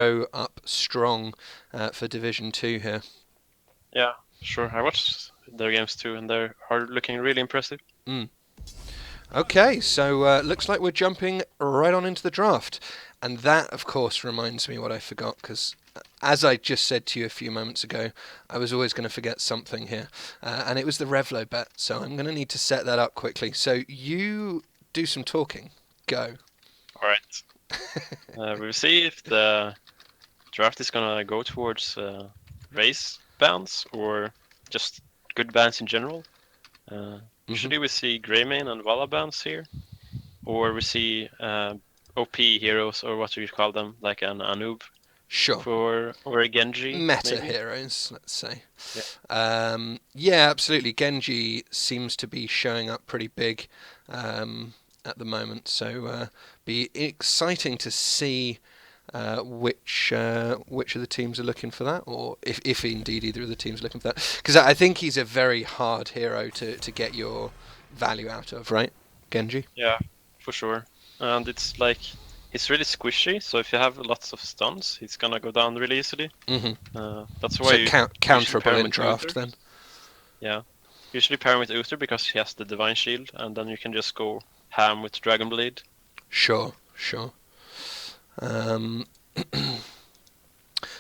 go up strong for Division 2 here. Yeah, sure. I watched their games too, and they are looking really impressive. Okay, so looks like we're jumping right on into the draft. And that, of course, reminds me what I forgot, because as I just said to you a few moments ago, I was always going to forget something here. And it was the Revlo bet, so I'm going to need to set that up quickly. So you do some talking. Go. All right. We'll see if the draft is gonna go towards race bans or just good bans in general. Hmm. Usually we see Greymane and Vala bans here, or we see OP heroes, or what do you call them, like an Anub Sure. for or a Genji Meta maybe. heroes, let's say. Yeah. Yeah, absolutely. Genji seems to be showing up pretty big at the moment, so be exciting to see which of the teams are looking for that, or if indeed either of the teams are looking for that. Because I think he's a very hard hero to get your value out of, right, Genji? Yeah, for sure. And it's like he's really squishy, so if you have lots of stuns, he's gonna go down really easily. Hmm. That's why So you usually pair counterable him in with draft Uther. then. Yeah, usually pair him with Uther because he has the Divine Shield, and then you can just go ham with Dragon Blade. Sure, sure. Um,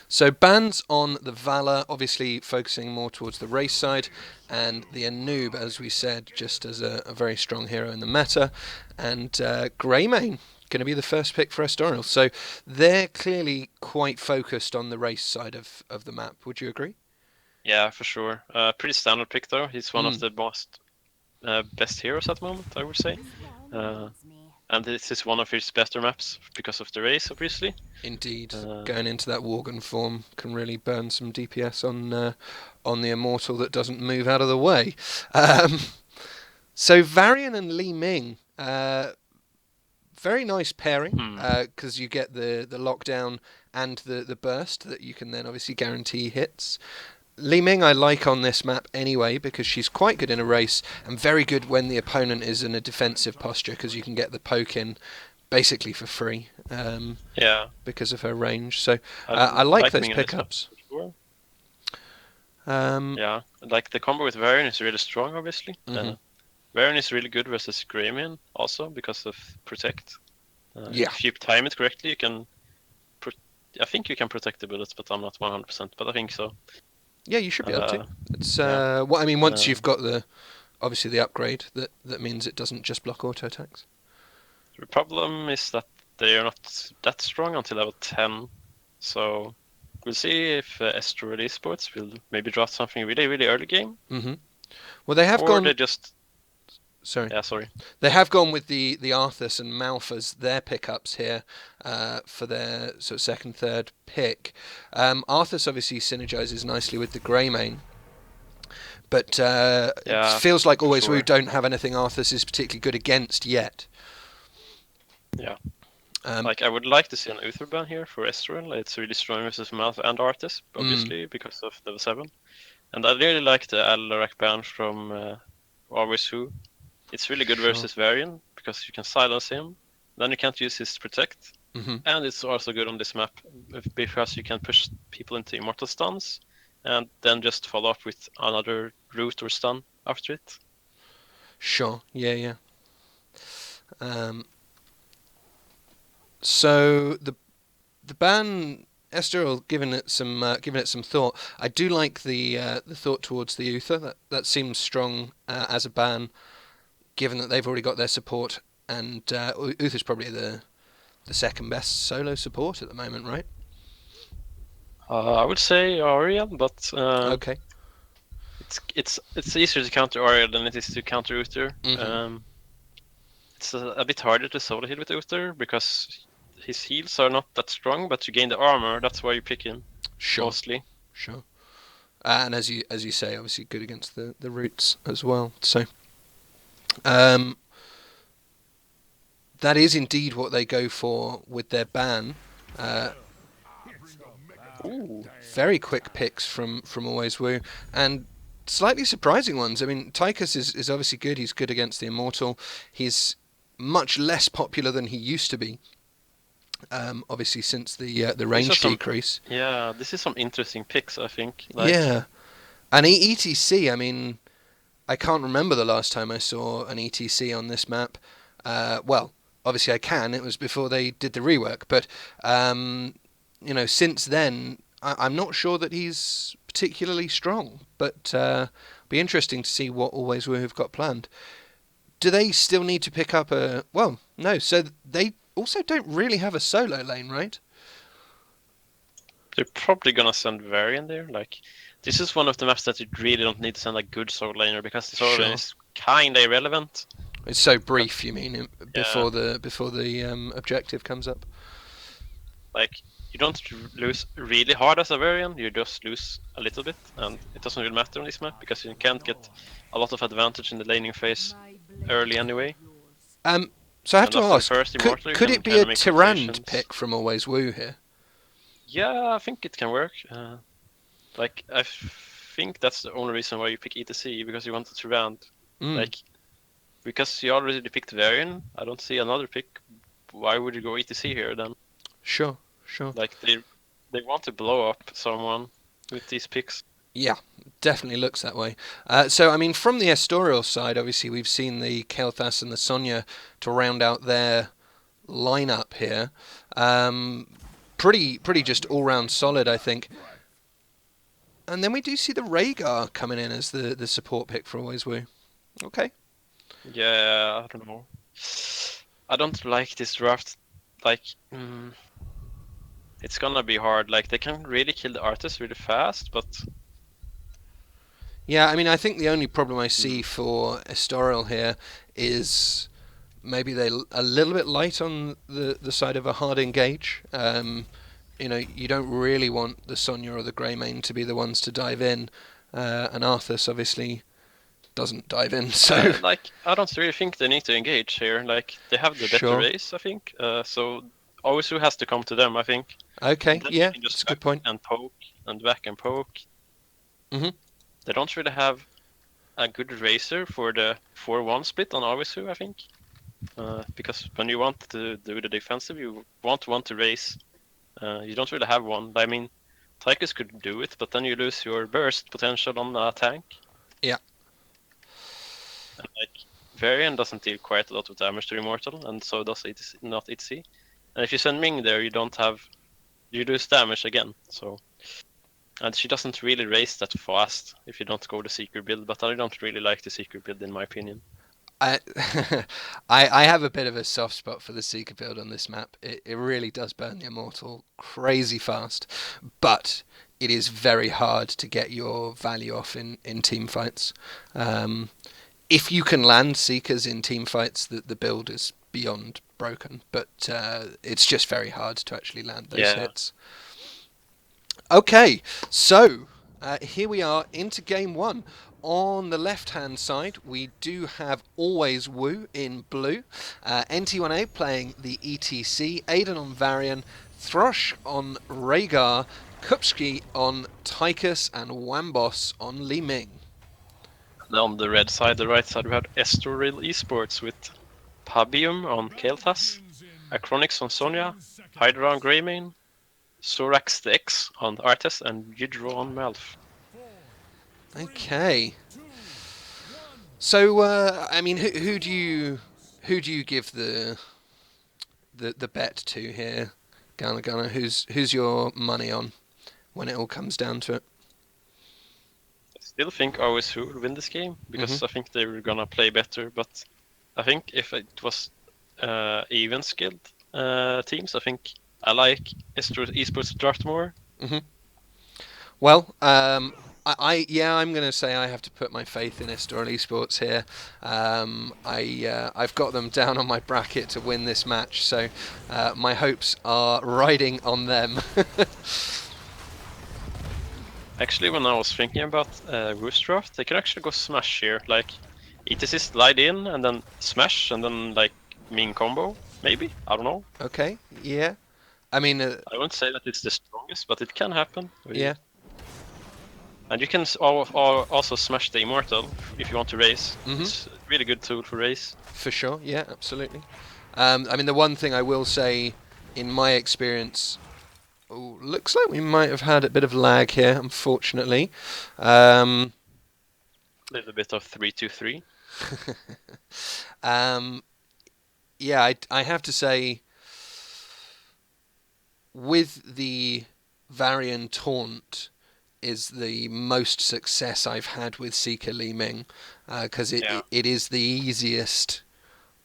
So bans on the Valor, obviously focusing more towards the race side, and the Anub, as we said, just as a very strong hero in the meta, and Greymane going to be the first pick for Estoril. So they're clearly quite focused on the race side of the map. Would you agree? Yeah, for sure. Pretty standard pick though. He's one of Mm, the most best heroes at the moment, I would say. Uh, and this is one of his better maps because of the race, obviously. indeed, Uh, going into that Worgen form can really burn some DPS on the Immortal that doesn't move out of the way. Um, so Varian and Li Ming. Very nice pairing hmm. because you get the lockdown and the burst that you can then obviously guarantee hits. Li Ming I like on this map anyway because she's quite good in a race and very good when the opponent is in a defensive posture because you can get the poke in basically for free Yeah, because of her range. So I I like like those Ming on this map pickups. for sure. Um, Yeah, like the combo with Varian is really strong, obviously. mhm. Varian is really good versus Greymane also because of Protect. Yeah, If you time it correctly, you can. Pro- I think you can protect the bullets, but I'm not 100%. But I think so. yeah, you should be able to. Uh, It's yeah. what I mean. Once Uh, you've got the obviously the upgrade, that means it doesn't just block auto attacks. the problem is that they are not that strong until level 10. So we'll see if Estoril eSports will maybe draft something really, really early game, Hmm. Well, they have or gone. they just. Sorry. Yeah, sorry. They have gone with the Arthas and Malphas, their pickups here for their sort of second, third pick. Arthas obviously synergizes nicely with the Greymane, but it Yeah, feels like for always we sure. don't have anything Arthas is particularly good against yet. Yeah. Um, Like I would like to see an Uther ban here for Estoril. It's really strong versus Malth and Artis, mm, obviously because of level 7. And I really like the Alarak ban from Always Who. It's really good sure. versus Varian because you can silence him. Then you can't use his protect, Hmm. and it's also good on this map because you can push people into immortal stuns, and then just follow up with another root or stun after it. Sure. Yeah, yeah. Um, so the ban Estoril giving it some thought. I do like the thought towards the Uther. That seems strong as a ban, given that they've already got their support, and Uther's probably the second best solo support at the moment, right? I would say Ariel, but Okay. it's easier to counter Ariel than it is to counter Uther. Hmm. It's a bit harder to solo heal with Uther because his heals are not that strong, but you gain the armor. That's why you pick him Sure, mostly. sure. And as you say, obviously good against the roots as well. So um, that is indeed what they go for with their ban. Uh, Ooh. Very quick picks from Always Woo, and slightly surprising ones. I mean, Tychus is obviously good. He's good against the Immortal. He's much less popular than he used to be. Obviously, since the These are range some, decrease. yeah, this is some interesting picks, I think. Like, Yeah, and ETC. I mean, I can't remember the last time I saw an ETC on this map. Well, obviously I can. It was before they did the rework, but since then I'm not sure that he's particularly strong. But be interesting to see what Always Woo have got planned. Do they still need to pick up a? Well, no. So they also don't really have a solo lane, right? they're probably gonna send Varian there. Like, this is one of the maps that you really don't need to send a good solo laner because the solo lane Sure. is kinda irrelevant. It's so But brief. You mean yeah, before the objective comes up? like you don't lose really hard as a Varian, you just lose a little bit, and it doesn't really matter on this map because you can't get a lot of advantage in the laning phase early anyway. Um, so I have And to after the ask, first could Immortal, you could can it be kind a of make Tyrande rotations. pick from Always Woo here? Yeah, I think it can work. Like, I think that's the only reason why you pick ETC, because you want to Tyrande. Mm, Like, because you already picked Varian, I don't see another pick. Why would you go ETC here then? sure, sure. Like, they want to blow up someone with these picks. Yeah, definitely looks that way. So, I mean, from the Estoril side, obviously we've seen the Kael'thas and the Sonya to round out their lineup here. Um, pretty just all round solid, I think. And then we do see the Rhaegar coming in as the support pick for Always Woo. Okay. Yeah, I don't know. I don't like this draft. Like, it's gonna be hard. Like, they can really kill the artist really fast, but Yeah, I mean, I think the only problem I see mm, for Estoril here is maybe they're a little bit light on the side of a hard engage. You don't really want the Sonya or the Greymane to be the ones to dive in, and Arthas obviously doesn't dive in. So like, I don't really think they need to engage here. Like, they have the better sure, race, I think. So Owisu has to come to them, I think. okay, And then you yeah, can that's just a good point. and poke and back and poke. Mhm. They don't really have a good racer for the 4-1 split on Owisu, I think. Because when you want to do the defensive, you want to race. You don't really have one. I mean, Tychus could do it, but then you lose your burst potential on a tank. Yeah. And like, Varian doesn't deal quite a lot of damage to Immortal, and so does it not Itzy. And if you send Ming there, you lose damage again. So, and she doesn't really race that fast if you don't go the Seeker build. But I don't really like the Seeker build in my opinion. I, I have a bit of a soft spot for the Seeker build on this map. It really does burn the Immortal crazy fast, but it is very hard to get your value off in team fights. If you can land Seekers in team fights, the build is beyond broken, but it's just very hard to actually land those Yeah, hits. Okay, so here we are into game one. On the left-hand side, we do have Always Woo in blue, NT1A playing the ETC, Aiden on Varian, Thrush on Rhaegar, Kupski on Tychus, and Wambos on Li Ming. and on the red side, the right side, we have Estoril eSports with Pabium on Kael'thas, Acronix on Sonya, Hydra on Greymane, Sorax the X on Artes, and Yidro on Malf. Okay. So, I mean, who do you give the bet to here, Gunner? Who's your money on when it all comes down to it? I still think OSU will win this game Hmm. because I think they were gonna play better. But I think if it was even skilled teams, I think I like esports draft more. Hmm. Well, I'm going to say I have to put my faith in Estoril Esports here. I've got them down on my bracket to win this match, so my hopes are riding on them. Actually, when I was thinking about Roost draft, they can actually go smash here. Like, ETC slide in and then smash and then like Ming combo. Maybe, I don't know. Okay, yeah. I mean, I won't say that it's the strongest, but it can happen. yeah. And you can also smash the Immortal if you want to race. Hmm. It's a really good tool for race. For sure, yeah, absolutely. I mean, the one thing I will say in my experience, looks like we might have had a bit of lag here, unfortunately. Um, A little bit of 3-2-3. um, yeah, I have to say, with the Varian Taunt is the most success I've had with Seeker Li Ming, because Yeah. it is the easiest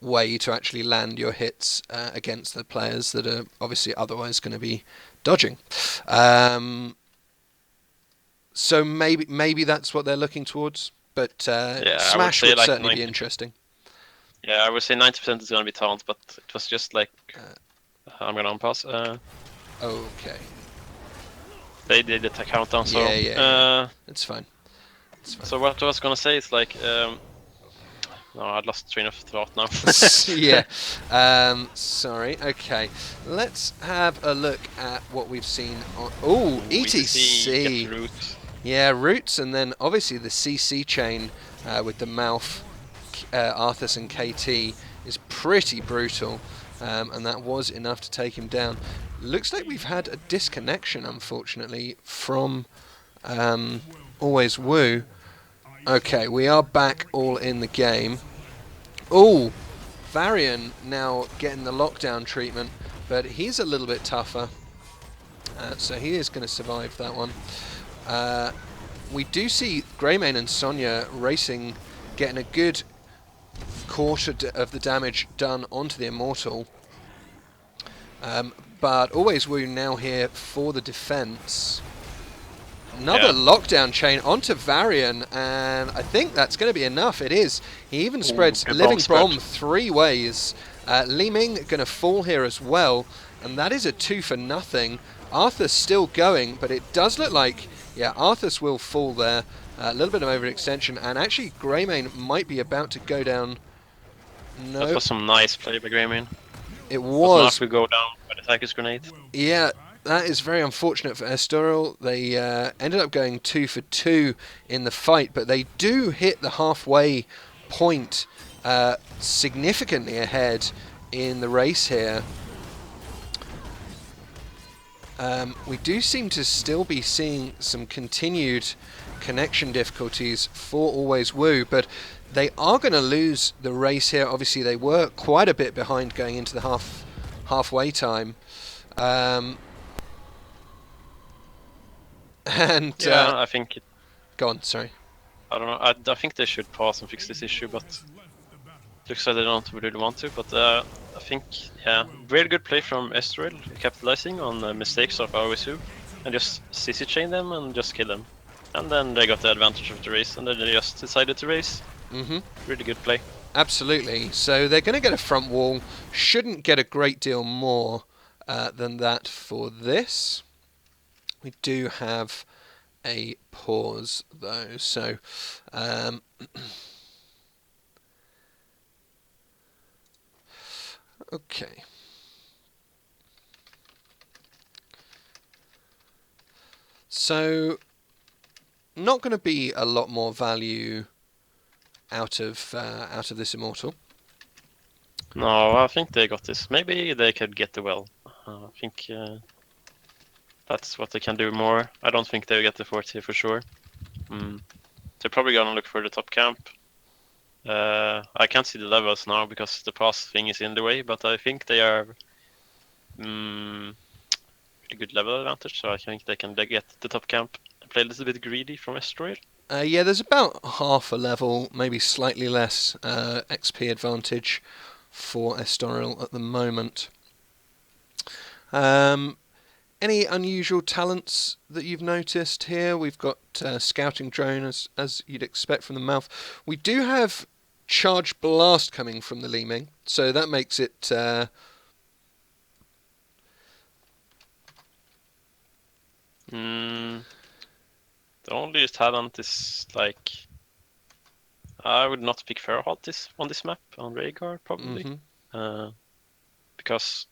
way to actually land your hits against the players that are obviously otherwise going to be dodging. Um, so maybe that's what they're looking towards. But Yeah, I would Smash say would like certainly be 90. interesting. Yeah, I would say 90% is gonna be taunt, but it was just like Uh, I'm gonna unpause. okay. They did the countdown, so Yeah. It's fine. It's fine. so what I was gonna say is like no, I lost train of thought now. Yeah. Sorry. Okay. Let's have a look at what we've seen on. Oh, ETC get ETC. root. Yeah, roots, and then obviously the CC chain with the mouth, Arthas and KT is pretty brutal, and that was enough to take him down. Looks like we've had a disconnection, unfortunately, from Always Woo. Okay, we are back all in the game. Oh, Varian now getting the lockdown treatment, but he's a little bit tougher, so he is going to survive that one. We do see Greymane and Sonya racing, getting a good quarter of the damage done onto the Immortal. But Always Woo now here for the defense. Another lockdown chain onto Varian, and I think that's going to be enough. It is. He even spreads good Living bomb Bomb 3 ways. Li Ming going to fall here as well, and that is a 2 for nothing. Arthur's still going, but it does look like, yeah, Arthur's will fall there. A little bit of overextension, and actually Greymane might be about to go down. No, That was some nice play by Greymane. it But was. Mark will go down by the Tiger's grenade. Yeah, that is very unfortunate for Estoril. They ended up going 2 for 2 in the fight, but they do hit the halfway point significantly ahead in the race here. We do seem to still be seeing some continued connection difficulties for Always Woo, but they are going to lose the race here. Obviously, they were quite a bit behind going into the halfway time. And Yeah, I think. go on, sorry. I don't know. I think they should pause and fix this issue, but looks like they don't really want to. But I think, yeah, very good play from Estoril, capitalizing on the mistakes of OSU, and just CC chain them and just kill them. And then they got the advantage of the race, and then they just decided to race. Really good play. Absolutely. So they're going to get a front wall. Shouldn't get a great deal more than that for this. We do have a pause though, so okay. So not going to be a lot more value out of this Immortal. No, I think they got this. Maybe they could get the well. I think that's what they can do more. I don't think they'll get the 40 for sure. They're probably gonna look for the top camp. I can't see the levels now because the pass thing is in the way, but I think they are pretty good level advantage, so I think they can get the top camp and play a little bit greedy from Estoril. Yeah, there's about half a level, maybe slightly less XP advantage for Estoril at the moment. Any unusual talents that you've noticed here? We've got Scouting Drone, as you'd expect from the mouth. We do have Charge Blast coming from the Li Ming, so that makes it... The only talent is like I would not pick Ferrohalt on this map on Rhaegar probably, because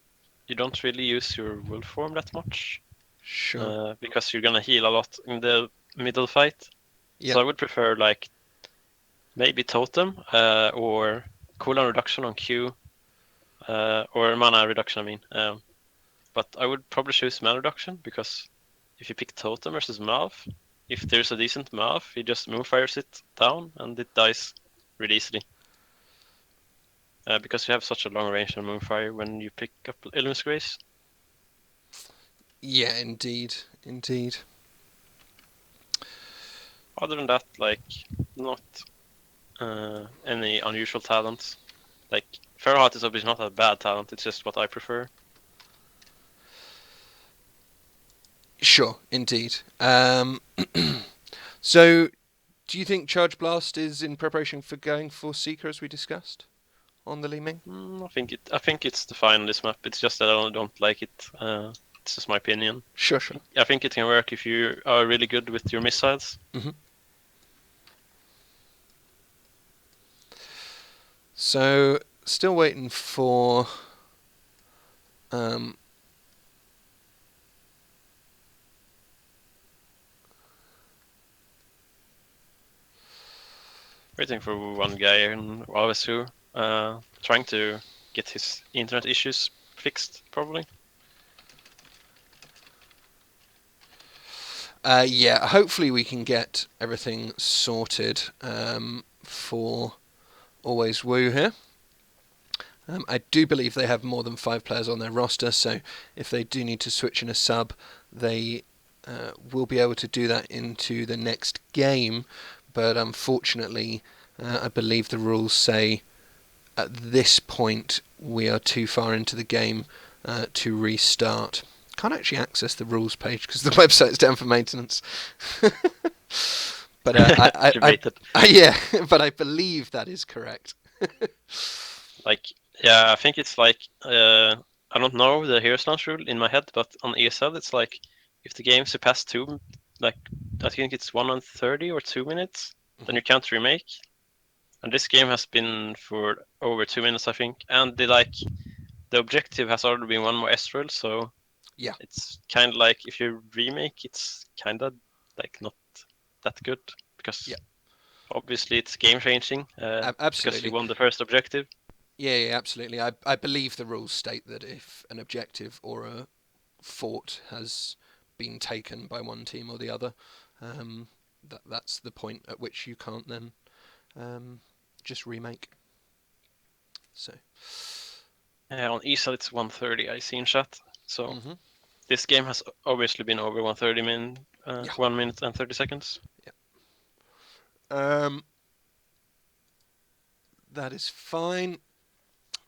you don't really use your wolf form that much. Sure. Because you're gonna heal a lot in the middle fight. Yep. So I would prefer like maybe Totem or cooldown reduction on Q, or mana reduction. I mean, but I would probably choose mana reduction, because if you pick totem versus Malf, if there's a decent Malf, he just moonfires it down and it dies really easily. Because you have such a long range on moonfire when you pick up Illumin's Grace. Yeah, indeed. Other than that, like, not any unusual talents. Like, Fairheart is obviously not a bad talent, it's just what I prefer. Sure, indeed. So, do you think Charge Blast is in preparation for going for Seeker, as we discussed on the Li Ming? I think it's fine on this map. It's just that I don't like it. It's just my opinion. Sure. I think it can work if you are really good with your missiles. Mm-hmm. So, still waiting for Waiting for one guy in Wavesu, trying to get his internet issues fixed, probably. Yeah, hopefully we can get everything sorted for Always Woo here. I do believe they have more than 5 players on their roster, so if they do need to switch in a sub, they will be able to do that into the next game. But unfortunately, I believe the rules say at this point we are too far into the game to restart. Can't actually access the rules page because the website's down for maintenance. But yeah, but I believe that is correct. Like, yeah, I think it's like I don't know the Heroes Launch rule in my head, but on ESL it's like if the game surpasses like I think it's 1:30 or 2 minutes, then you can't remake. And this game has been for over 2 minutes, I think, and the objective has already been one more Estoril, so yeah, it's kind of like if you remake, it's kind of like not that good, because obviously it's game changing. Absolutely. Because you won the first objective. Yeah, absolutely. I believe the rules state that if an objective or a fort has been taken by one team or the other, that's the point at which you can't then just remake. So On ESL it's 1:30, I see in chat. So this game has obviously been over 1:30 1 minute and 30 seconds. Yeah. That is fine.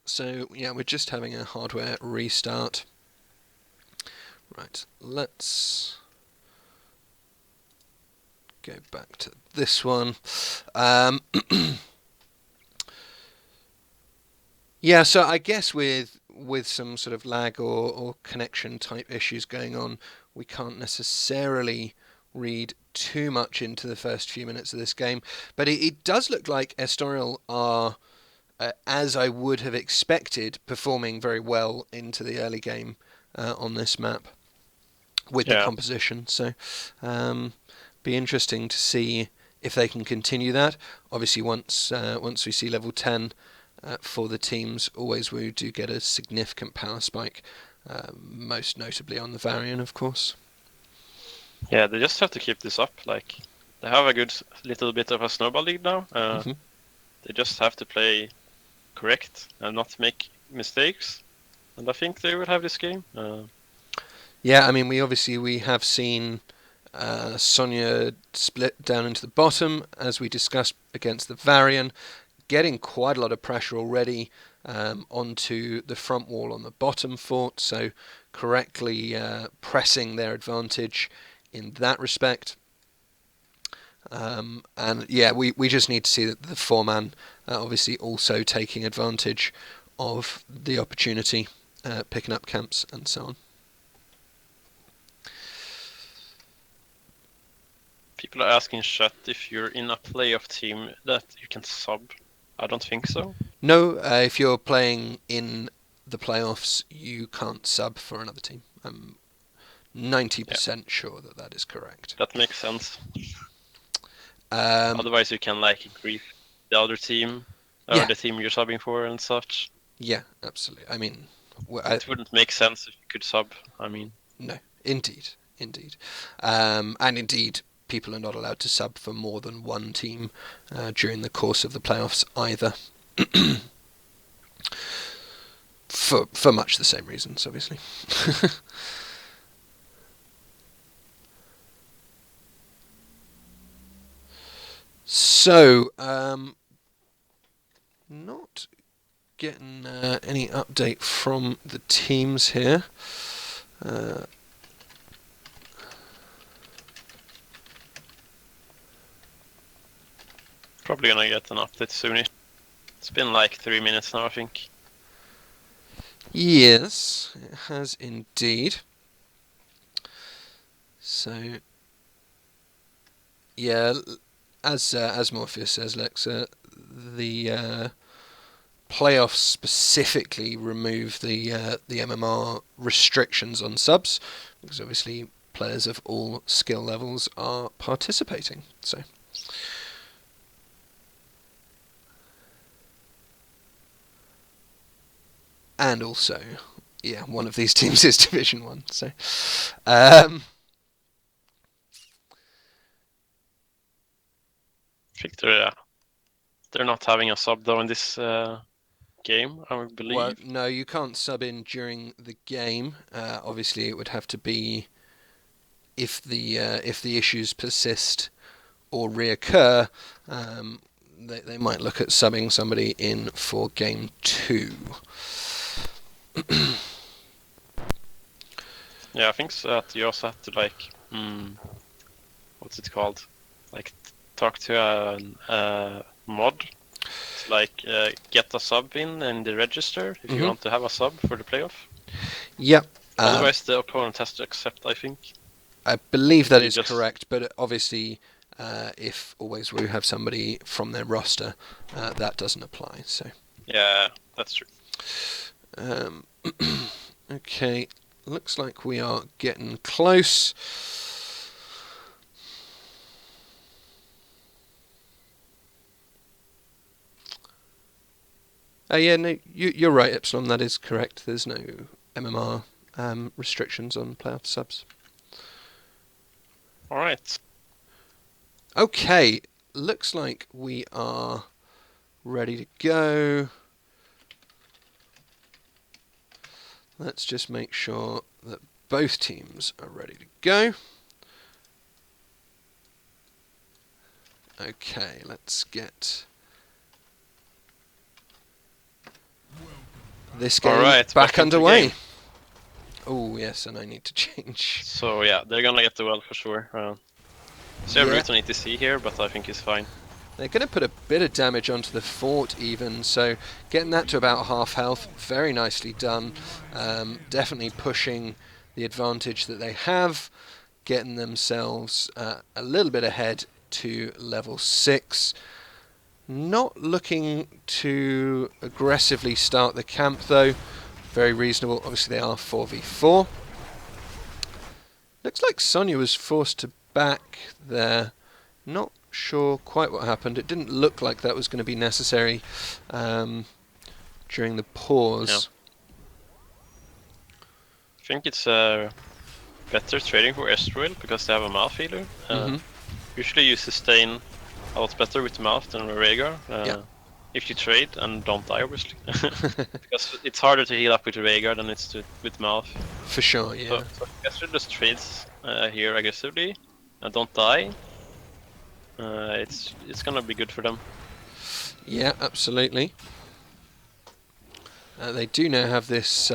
So yeah, we're just having a hardware restart. Right, let's go back to this one. Yeah, so I guess with some sort of lag or connection type issues going on, we can't necessarily read too much into the first few minutes of this game. But it does look like Estoril are, as I would have expected, performing very well into the early game on this map with the composition. So be interesting to see if they can continue that. Obviously, once we see level 10 for the teams, Always Woo do get a significant power spike, most notably on the Varian, of course. Yeah, they just have to keep this up. Like, they have a good little bit of a snowball lead now. They just have to play correct and not make mistakes, and I think they will have this game. Yeah, I mean, we have seen Sonya split down into the bottom, as we discussed against the Varian, getting quite a lot of pressure already onto the front wall on the bottom fort, so correctly pressing their advantage in that respect. And yeah, we just need to see that the 4-man obviously also taking advantage of the opportunity, picking up camps and so on. People are asking chat if you're in a playoff team that you can sub. I don't think so. No, if you're playing in the playoffs, you can't sub for another team. I'm 90% sure that is correct. That makes sense. Otherwise, you can like grief the other team or the team you're subbing for and such. Yeah, absolutely. I mean, it wouldn't make sense if you could sub. I mean, No, indeed. And indeed, people are not allowed to sub for more than one team during the course of the playoffs either. for much the same reasons, obviously. So, not getting any update from the teams here. probably gonna get an update soon. It's been like 3 minutes now, I think. Yes, it has indeed. So, yeah, as Morpheus says, Lex, the playoffs specifically remove the MMR restrictions on subs, because obviously players of all skill levels are participating. So. And also, yeah, one of these teams is Division 1. So, I think they're not having a sub though in this game, I believe. Well, no, you can't sub in during the game. Obviously, it would have to be if the issues persist or reoccur. They might look at subbing somebody in for game 2. Yeah, I think so that you also have to like, what's it called? Like talk to a mod to like get a sub in the register if you want to have a sub for the playoff. Yep. Otherwise, the opponent has to accept, I think. I believe that is correct, but obviously, if Always Woo have somebody from their roster, that doesn't apply. So. Yeah, that's true. Okay, looks like we are getting close. Yeah, no, you're right, Epsilon. That is correct. There's no MMR restrictions on playoff subs. All right. Okay, looks like we are ready to go. Let's just make sure that both teams are ready to go. Okay, let's get this game back underway. Oh, yes, and I need to change. So, yeah, they're gonna get the well for sure. So, yeah, root on ETC here, but I think it's fine. They're going to put a bit of damage onto the fort even, so getting that to about half health, very nicely done. Definitely pushing the advantage that they have, getting themselves a little bit ahead to level 6. Not looking to aggressively start the camp though, very reasonable. Obviously they are 4v4. Looks like Sonya was forced to back there. Not sure quite what happened. It didn't look like that was going to be necessary during the pause. Yeah. I think it's better trading for Estoril because they have a mouth healer. Usually you sustain a lot better with mouth than with Rhaegar. If you trade and don't die, obviously. Because it's harder to heal up with Rhaegar than it's with mouth. For sure, yeah. So Estoril just trades here aggressively and don't die. It's gonna be good for them. Yeah, absolutely. They do now have this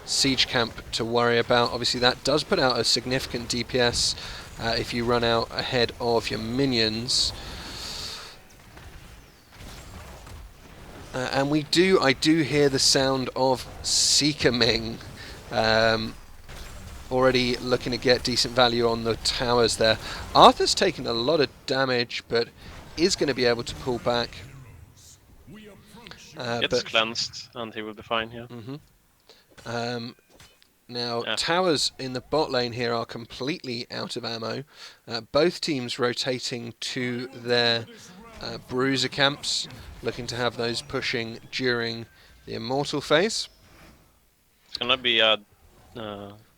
siege camp to worry about. Obviously that does put out a significant DPS if you run out ahead of your minions. And I do hear the sound of Seeker Ming. Already looking to get decent value on the towers there. Arthur's taken a lot of damage, but is going to be able to pull back. Gets cleansed, and he will be fine here. Now, towers in the bot lane here are completely out of ammo. Both teams rotating to their bruiser camps, looking to have those pushing during the immortal phase. It's gonna be a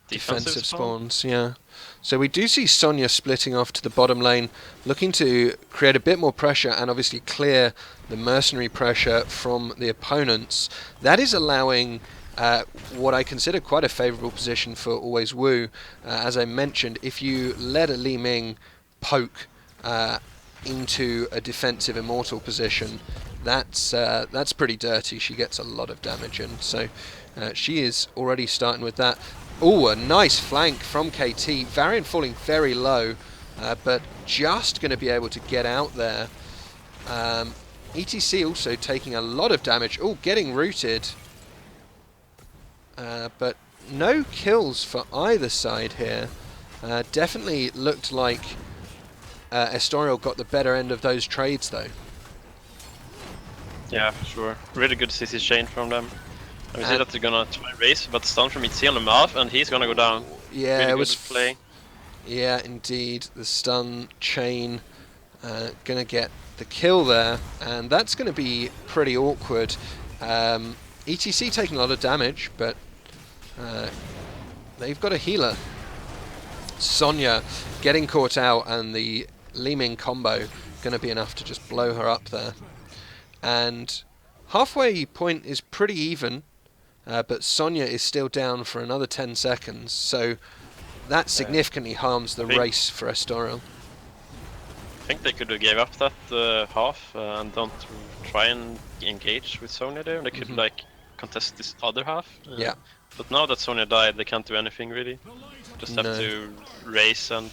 defensive spawn. spawns, yeah. So we do see Sonya splitting off to the bottom lane, looking to create a bit more pressure and obviously clear the mercenary pressure from the opponents. That is allowing what I consider quite a favourable position for Always Wu. As I mentioned, if you let a Li Ming poke into a defensive immortal position, that's pretty dirty. She gets a lot of damage in, so she is already starting with that. Oh, a nice flank from KT. Varian falling very low, but just going to be able to get out there. ETC also taking a lot of damage. Oh, getting rooted. But no kills for either side here. Definitely looked like Estoril got the better end of those trades, though. Yeah, for sure. Really good CC chain from them. And we see that they're gonna try race, but stun from ETC on the mouth, and he's gonna go down. Yeah, really it was play. Yeah, indeed. The stun chain gonna get the kill there, and that's gonna be pretty awkward. ETC taking a lot of damage, but they've got a healer. Sonya getting caught out, and the Li Ming combo gonna be enough to just blow her up there. And halfway point is pretty even, but Sonya is still down for another 10 seconds, so that significantly harms the race for Estoril. I think they could have gave up that half and don't try and engage with Sonya there. They could like contest this other half. Yeah. But now that Sonya died, they can't do anything really. Just have to race and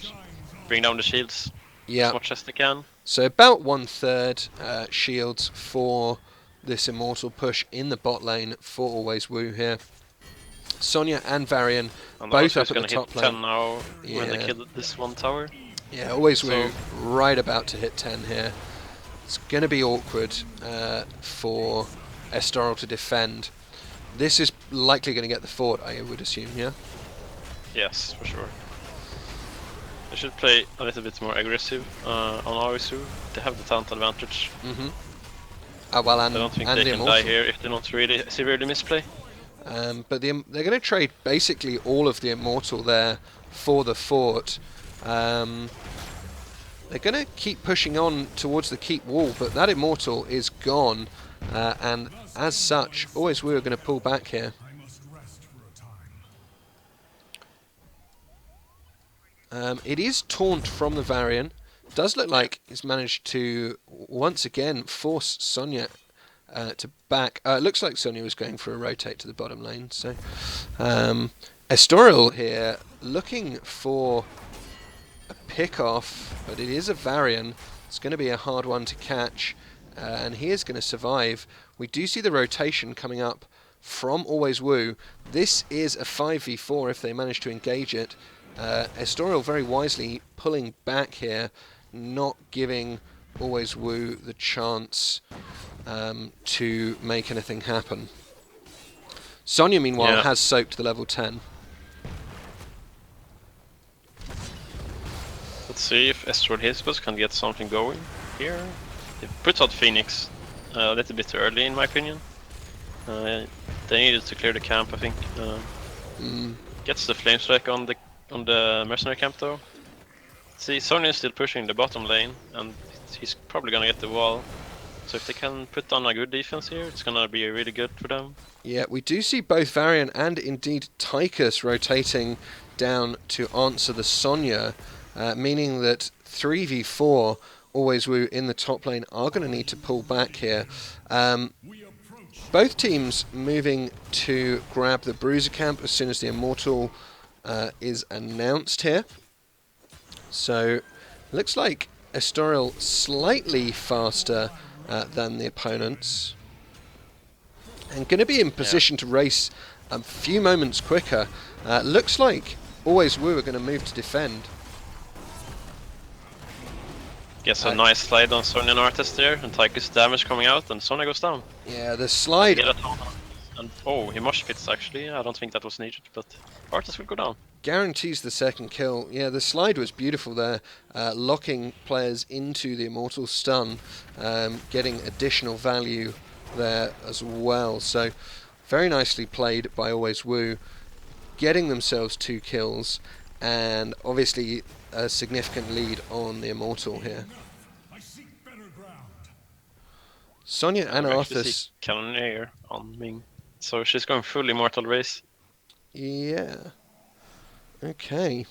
bring down the shields as much as they can. So about 1/3 shields for this immortal push in the bot lane for Always Wu here. Sonya and Varian both up at the top lane. 10 now when they kill this one tower. Yeah, Always Wu right about to hit 10 here. It's going to be awkward for Estoril to defend. This is likely going to get the fort, I would assume, yeah? Yes, for sure. They should play a little bit more aggressive on Arisu. They have the talent advantage. Well, I don't think they can die here if they don't really severely misplay. But they're going to trade basically all of the immortal there for the fort. They're going to keep pushing on towards the keep wall, but that immortal is gone, and as such, Always Wu are going to pull back here. It is taunt from the Varian. Does look like he's managed to once again force Sonya to back. It looks like Sonya was going for a rotate to the bottom lane. So Estoril here looking for a pick off, but it is a Varian. It's going to be a hard one to catch, and he is going to survive. We do see the rotation coming up from Always Wu. This is a 5v4 if they manage to engage it. Estoril very wisely pulling back here, not giving Always Wu the chance to make anything happen. Sonya, meanwhile, has soaked the level 10. Let's see if Estoril eSports can get something going here. They put out Phoenix a little bit early, in my opinion. They needed to clear the camp, I think. Gets the flame strike on the mercenary camp though. See, Sonya is still pushing the bottom lane, and he's probably gonna get the wall. So if they can put on a good defense here, it's gonna be really good for them. Yeah, we do see both Varian and indeed Tychus rotating down to answer the Sonya, meaning that 3v4 Always Wu in the top lane are going to need to pull back here. Both teams moving to grab the Bruiser camp as soon as the Immortal is announced here. So looks like Estoril slightly faster than the opponents, and going to be in position to race a few moments quicker. Looks like Always Wu are going to move to defend. Gets a nice slide on Sonya and Artis there, and Tychus damage coming out, and Sonya goes down. Yeah, the slide. And he mosh pits actually. I don't think that was needed, but Artis will go down. Guarantees the second kill. Yeah, the slide was beautiful there, locking players into the Immortal stun, getting additional value there as well. So Very nicely played by Always Woo, getting themselves 2 kills, and obviously a significant lead on the Immortal here. Sonya and We actually see Arthas. Cannoneer on Ming. So she's going full Immortal race. Yeah. Okay.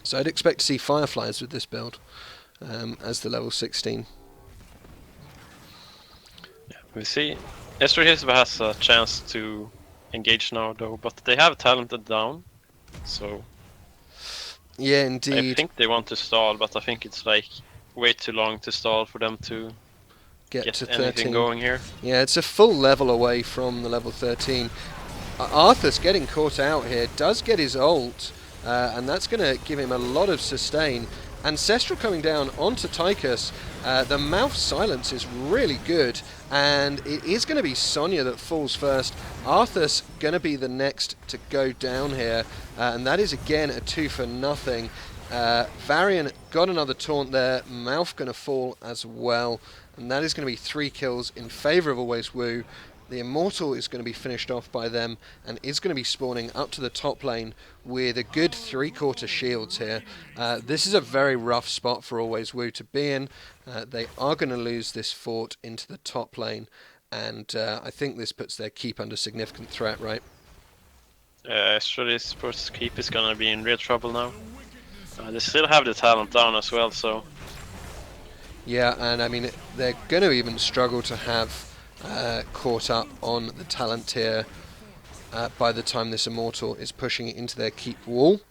So I'd expect to see Fireflies with this build as the level 16. Yeah, we see Estoril has a chance to engage now though, but they have talented down. So Yeah, I indeed. think they want to stall, but I think it's like way too long to stall for them to Get to anything 13. going here. Yeah, it's a full level away from the level 13. Arthas getting caught out here does get his ult, and that's going to give him a lot of sustain. Ancestral coming down onto Tychus. The mouth silence is really good, and it is going to be Sonya that falls first. Arthas going to be the next to go down here, and that is again a 2 for nothing. Varian got another taunt there. Mouth going to fall as well, and that is going to be 3 kills in favour of Always Woo. The Immortal is going to be finished off by them and is going to be spawning up to the top lane with a good 3/4 shields here. This is a very rough spot for Always Woo to be in. They are going to lose this fort into the top lane, and I think this puts their keep under significant threat, right? Esports keep is gonna be in real trouble now. They still have the talent down as well, so Yeah, and I mean, they're going to even struggle to have caught up on the talent tier by the time this Immortal is pushing it into their keep wall.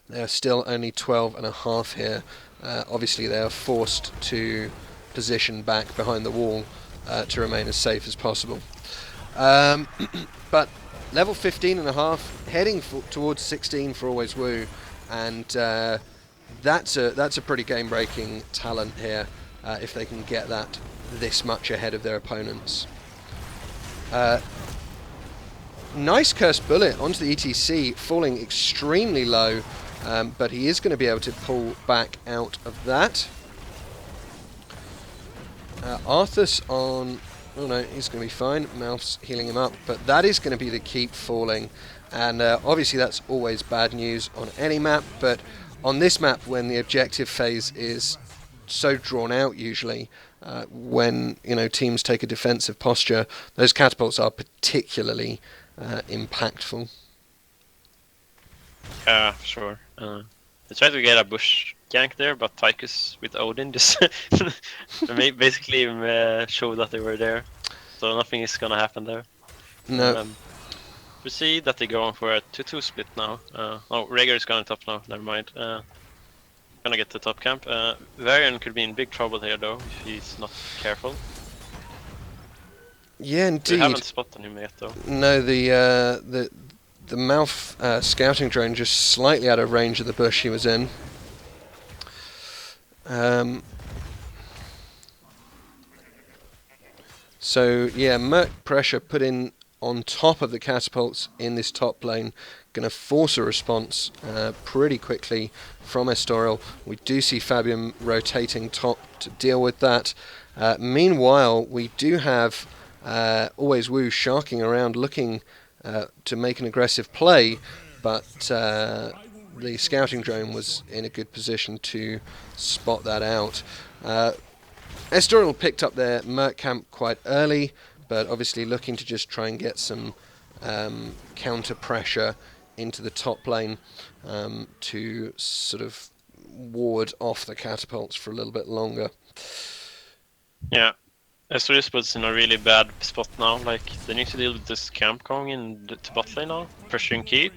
They're still only 12.5 here. Obviously, they are forced to position back behind the wall to remain as safe as possible. But level 15.5, heading towards 16 for Always Woo, and that's a pretty game-breaking talent here if they can get that this much ahead of their opponents. Nice cursed bullet onto the ETC, falling extremely low, but he is going to be able to pull back out of that. Arthas on... Oh no, he's going to be fine. Mouth's healing him up, but that is going to be the keep falling, and obviously that's always bad news on any map, but on this map when the objective phase is so drawn out usually, when teams take a defensive posture, those catapults are particularly impactful. yeah, for sure. They tried to get a bush gank there, but Tychus with Odin just basically showed that they were there, so nothing is gonna happen there. No. We see that they go on for a 2-2 split now. Oh, Rhaegar is going top now, never mind. Gonna get to top camp. Varian could be in big trouble here though, if he's not careful. Yeah, indeed. We haven't spotted him yet though. No, the mouth scouting drone just slightly out of range of the bush he was in. So yeah, Merc pressure put in on top of the catapults in this top lane, going to force a response pretty quickly from Estoril. We do see Fabian rotating top to deal with that. Meanwhile, we do have Always Woo sharking around looking to make an aggressive play, but the scouting drone was in a good position to spot that out. Estoril picked up their Merc camp quite early, but obviously looking to just try and get some counter pressure into the top lane to sort of ward off the catapults for a little bit longer. Yeah, Estoril was in a really bad spot now. Like, they need to deal with this camp going in the bot lane now, pressuring keep.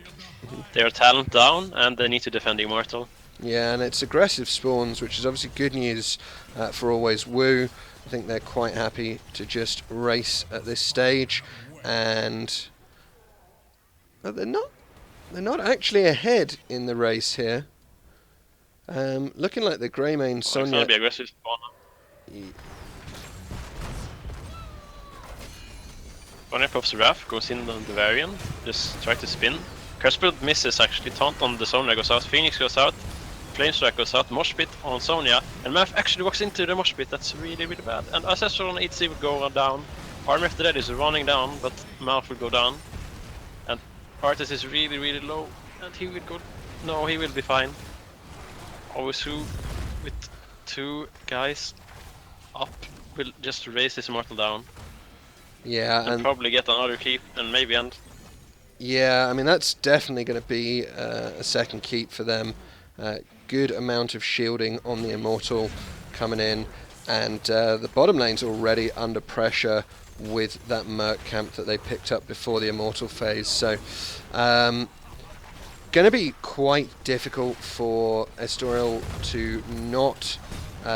They are talent down, and they need to defend the Immortal. Yeah, and it's aggressive spawns, which is obviously good news for Always Woo. I think they're quite happy to just race at this stage, and they're not actually ahead in the race here. Looking like the Greymane Sonya. It's gonna be aggressive spawn now. Sonya pops Wrath, goes in on the Varian, just try to spin. Cursebuild misses actually, taunt on the Sonya goes out, Phoenix goes out, Flamestrike goes out, Mosh Pit on Sonya, and Math actually walks into the Mosh Pit. That's really, really bad. And Ancestral on 8C will go down. Army of the Dead is running down, but Mouth will go down. And Artis is really, really low. And he will go... No, he will be fine. Owisu with 2 guys up will just raise his Immortal down. Yeah, and probably get another keep and maybe end. Yeah, I mean, that's definitely going to be a second keep for them. Good amount of shielding on the Immortal coming in, and the bottom lane's already under pressure with that Merc camp that they picked up before the Immortal phase. So, going to be quite difficult for Estoril to not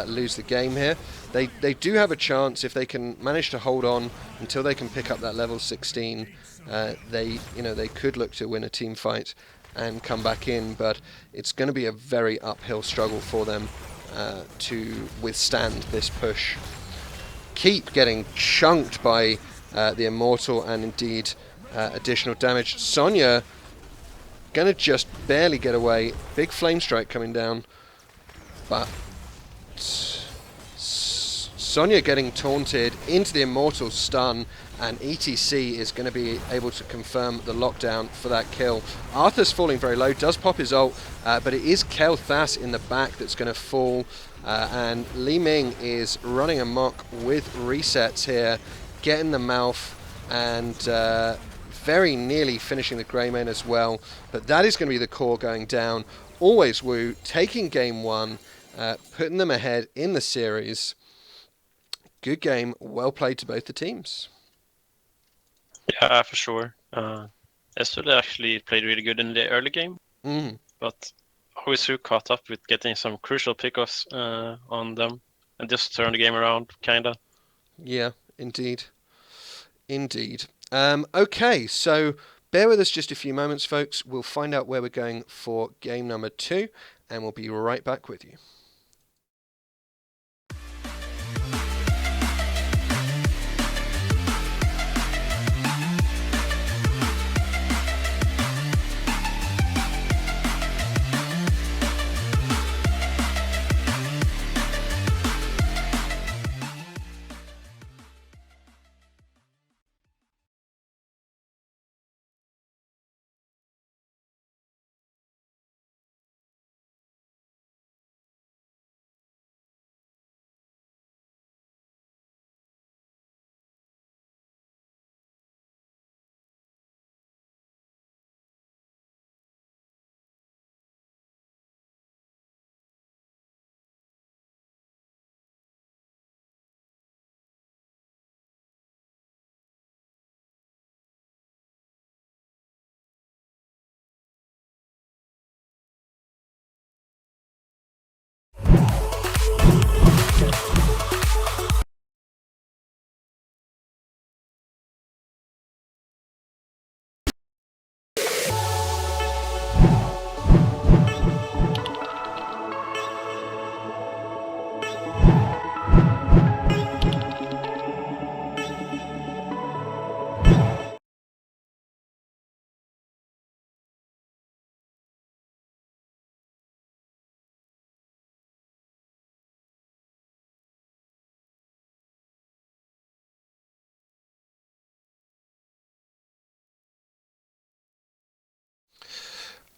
lose the game here. They do have a chance if they can manage to hold on until they can pick up that level 16. They could look to win a team fight and come back in, but it's going to be a very uphill struggle for them to withstand this push. Keep getting chunked by the Immortal and indeed additional damage. Sonya going to just barely get away. Big flame strike coming down, but Sonya getting taunted into the Immortal stun, and ETC is going to be able to confirm the lockdown for that kill. Arthur's falling very low, does pop his ult, but it is Kel'Thas in the back that's going to fall, and Li Ming is running amok with resets here, getting the Mouth, and very nearly finishing the Greymane as well, but that is going to be the core going down. Always Wu taking game 1, putting them ahead in the series. Good game, well played to both the teams. Yeah, for sure. Estoril actually played really good in the early game, but Owisu caught up with getting some crucial pickoffs on them and just turned the game around, kinda. Yeah, indeed. Indeed. Okay, so bear with us just a few moments, folks. We'll find out where we're going for game number 2, and we'll be right back with you.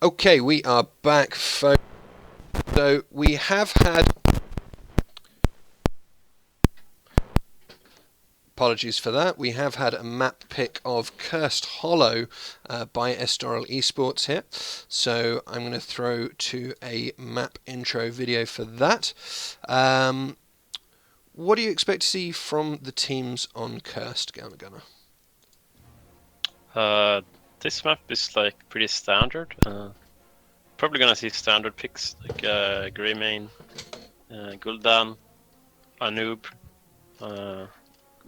Okay, we are back, folks. So we have had... Apologies for that. We have had a map pick of Cursed Hollow by Estoril eSports here. So I'm going to throw to a map intro video for that. What do you expect to see from the teams on Cursed, Gunner? This map is like pretty standard. Probably gonna see standard picks like Greymane, Gul'dan, Anub.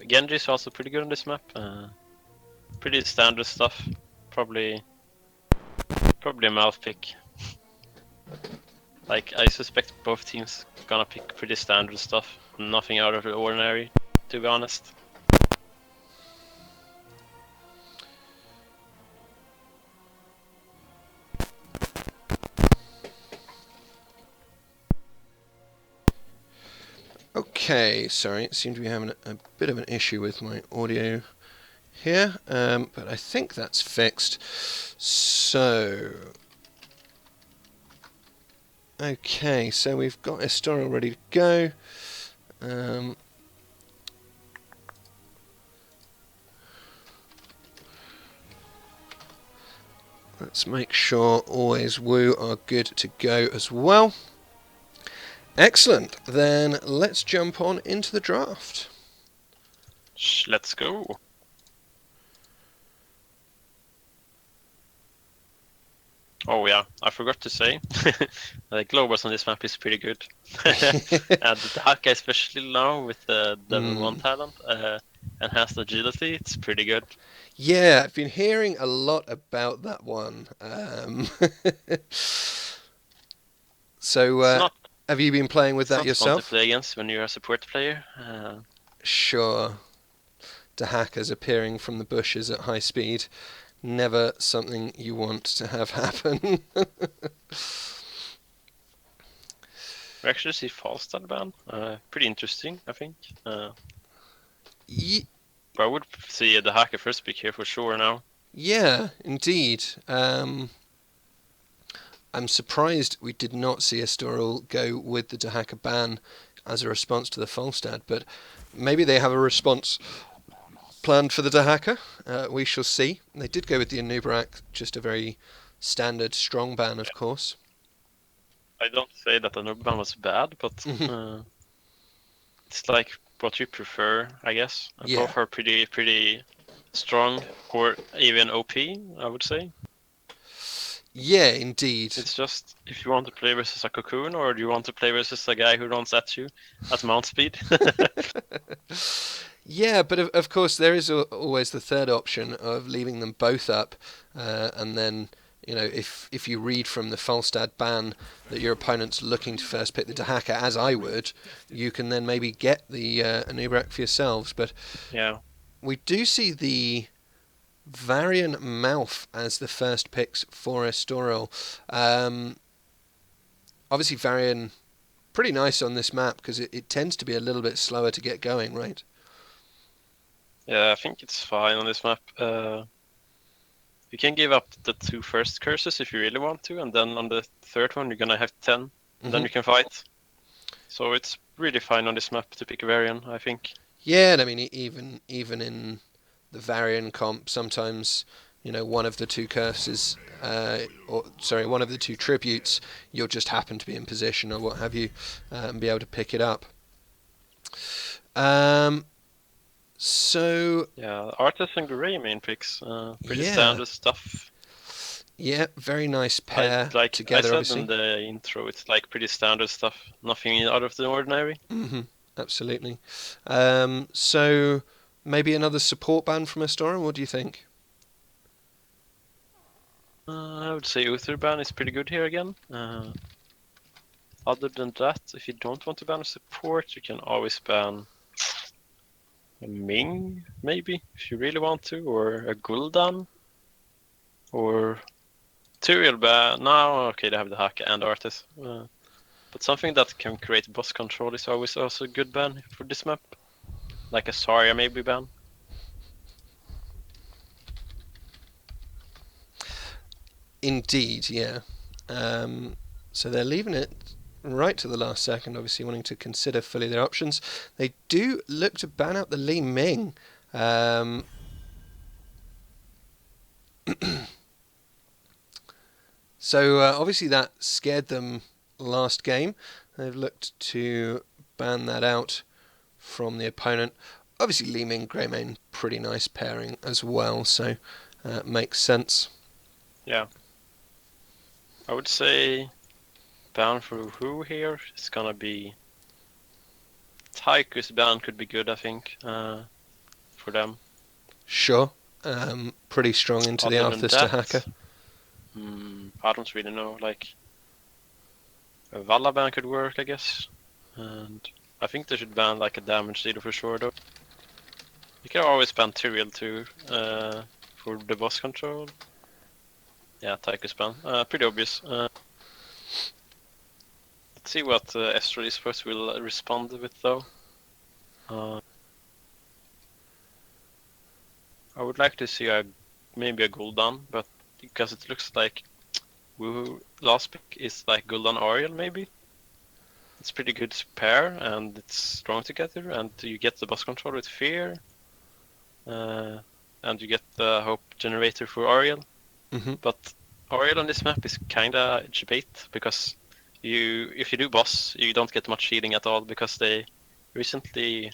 Genji is also pretty good on this map. Pretty standard stuff. Probably a mouth pick. Like I suspect both teams gonna pick pretty standard stuff. Nothing out of the ordinary, to be honest. Okay, sorry, it seemed to be having a bit of an issue with my audio here, but I think that's fixed. So, okay, so we've got Estoril ready to go. Let's make sure Always Woo are good to go as well. Excellent, then let's jump on into the draft. Let's go. Oh yeah, I forgot to say, the globals on this map is pretty good. And the Haka, especially now with the level 1 talent, enhanced agility, it's pretty good. Yeah, I've been hearing a lot about that one. So, have you been playing with that It's not fun to yourself? play against when you're a support player. Sure. Hackers appearing from the bushes at high speed. Never something you want to have happen. We actually see Falstad ban. Pretty interesting, I think. Ye- But I would see the Hacker first pick here for sure now. yeah, indeed. I'm surprised we did not see Estoril go with the Dahaka ban as a response to the Falstad, but maybe they have a response planned for the Dahaka. We shall see. They did go with the Anubarak, just a very standard strong ban, of course. I don't say that the noob ban was bad, but it's like what you prefer, I guess. Yeah. Both are pretty strong or even OP, I would say. Yeah, indeed. It's just if you want to play versus a cocoon or do you want to play versus a guy who runs at you at mount speed. Yeah, but of course there is always the third option of leaving them both up, and then if you read from the Falstad ban that your opponent's looking to first pick the Dahaka, as I would, you can then maybe get the Anubarak for yourselves. But yeah, we do see the Varian Mouth as the first picks for Estoril. Obviously Varian pretty nice on this map because it tends to be a little bit slower to get going, right? yeah, I think it's fine on this map. You can give up the 2 first curses if you really want to, and then on the third one you're gonna have 10, and then you can fight. So it's really fine on this map to pick a Varian, I think. Yeah, and I mean even in the Varian comp, sometimes one of the two curses, one of the two tributes, you'll just happen to be in position or what have you, and be able to pick it up. So yeah, Arthas and Grey main picks, pretty standard stuff. Yeah, very nice pair together. I said obviously in the intro, it's like pretty standard stuff, nothing out of the ordinary. Absolutely. So maybe another support ban from Estoril. What do you think? I would say Uther ban is pretty good here again. Other than that, if you don't want to ban a support, you can always ban a Ming, maybe, if you really want to, or a Gul'dan, or Tyrael ban. No, okay, they have the Haka and Arthas. But something that can create boss control is always also a good ban for this map. Like a Zarya maybe ban. Indeed, yeah. So they're leaving it right to the last second, obviously wanting to consider fully their options. They do look to ban out the Li Ming. So obviously that scared them last game. They've looked to ban that out from the opponent. Obviously Li Ming, Greymane, pretty nice pairing as well, so makes sense. Yeah. I would say ban for who here is gonna be Tycho's ban could be good, I think, for them. Sure. Pretty strong into the Other than Arthas to Hacker. I don't really know. Like a Valla ban could work, I guess, and I think they should ban like a damage dealer for sure, though. You can always ban Tyrael too for the boss control. Yeah, Tycho's ban. Pretty obvious. Let's see what Estoril eSports will respond with, though. Uh, I would like to see maybe a Gul'dan, but because it looks like last pick is like Gul'dan Oriel maybe. It's pretty good pair and it's strong together, and you get the boss control with Fear, uh, and you get the Hope generator for Oriel. Mm-hmm. But Oriel on this map is kinda debate because if you do boss, you don't get much healing at all because they recently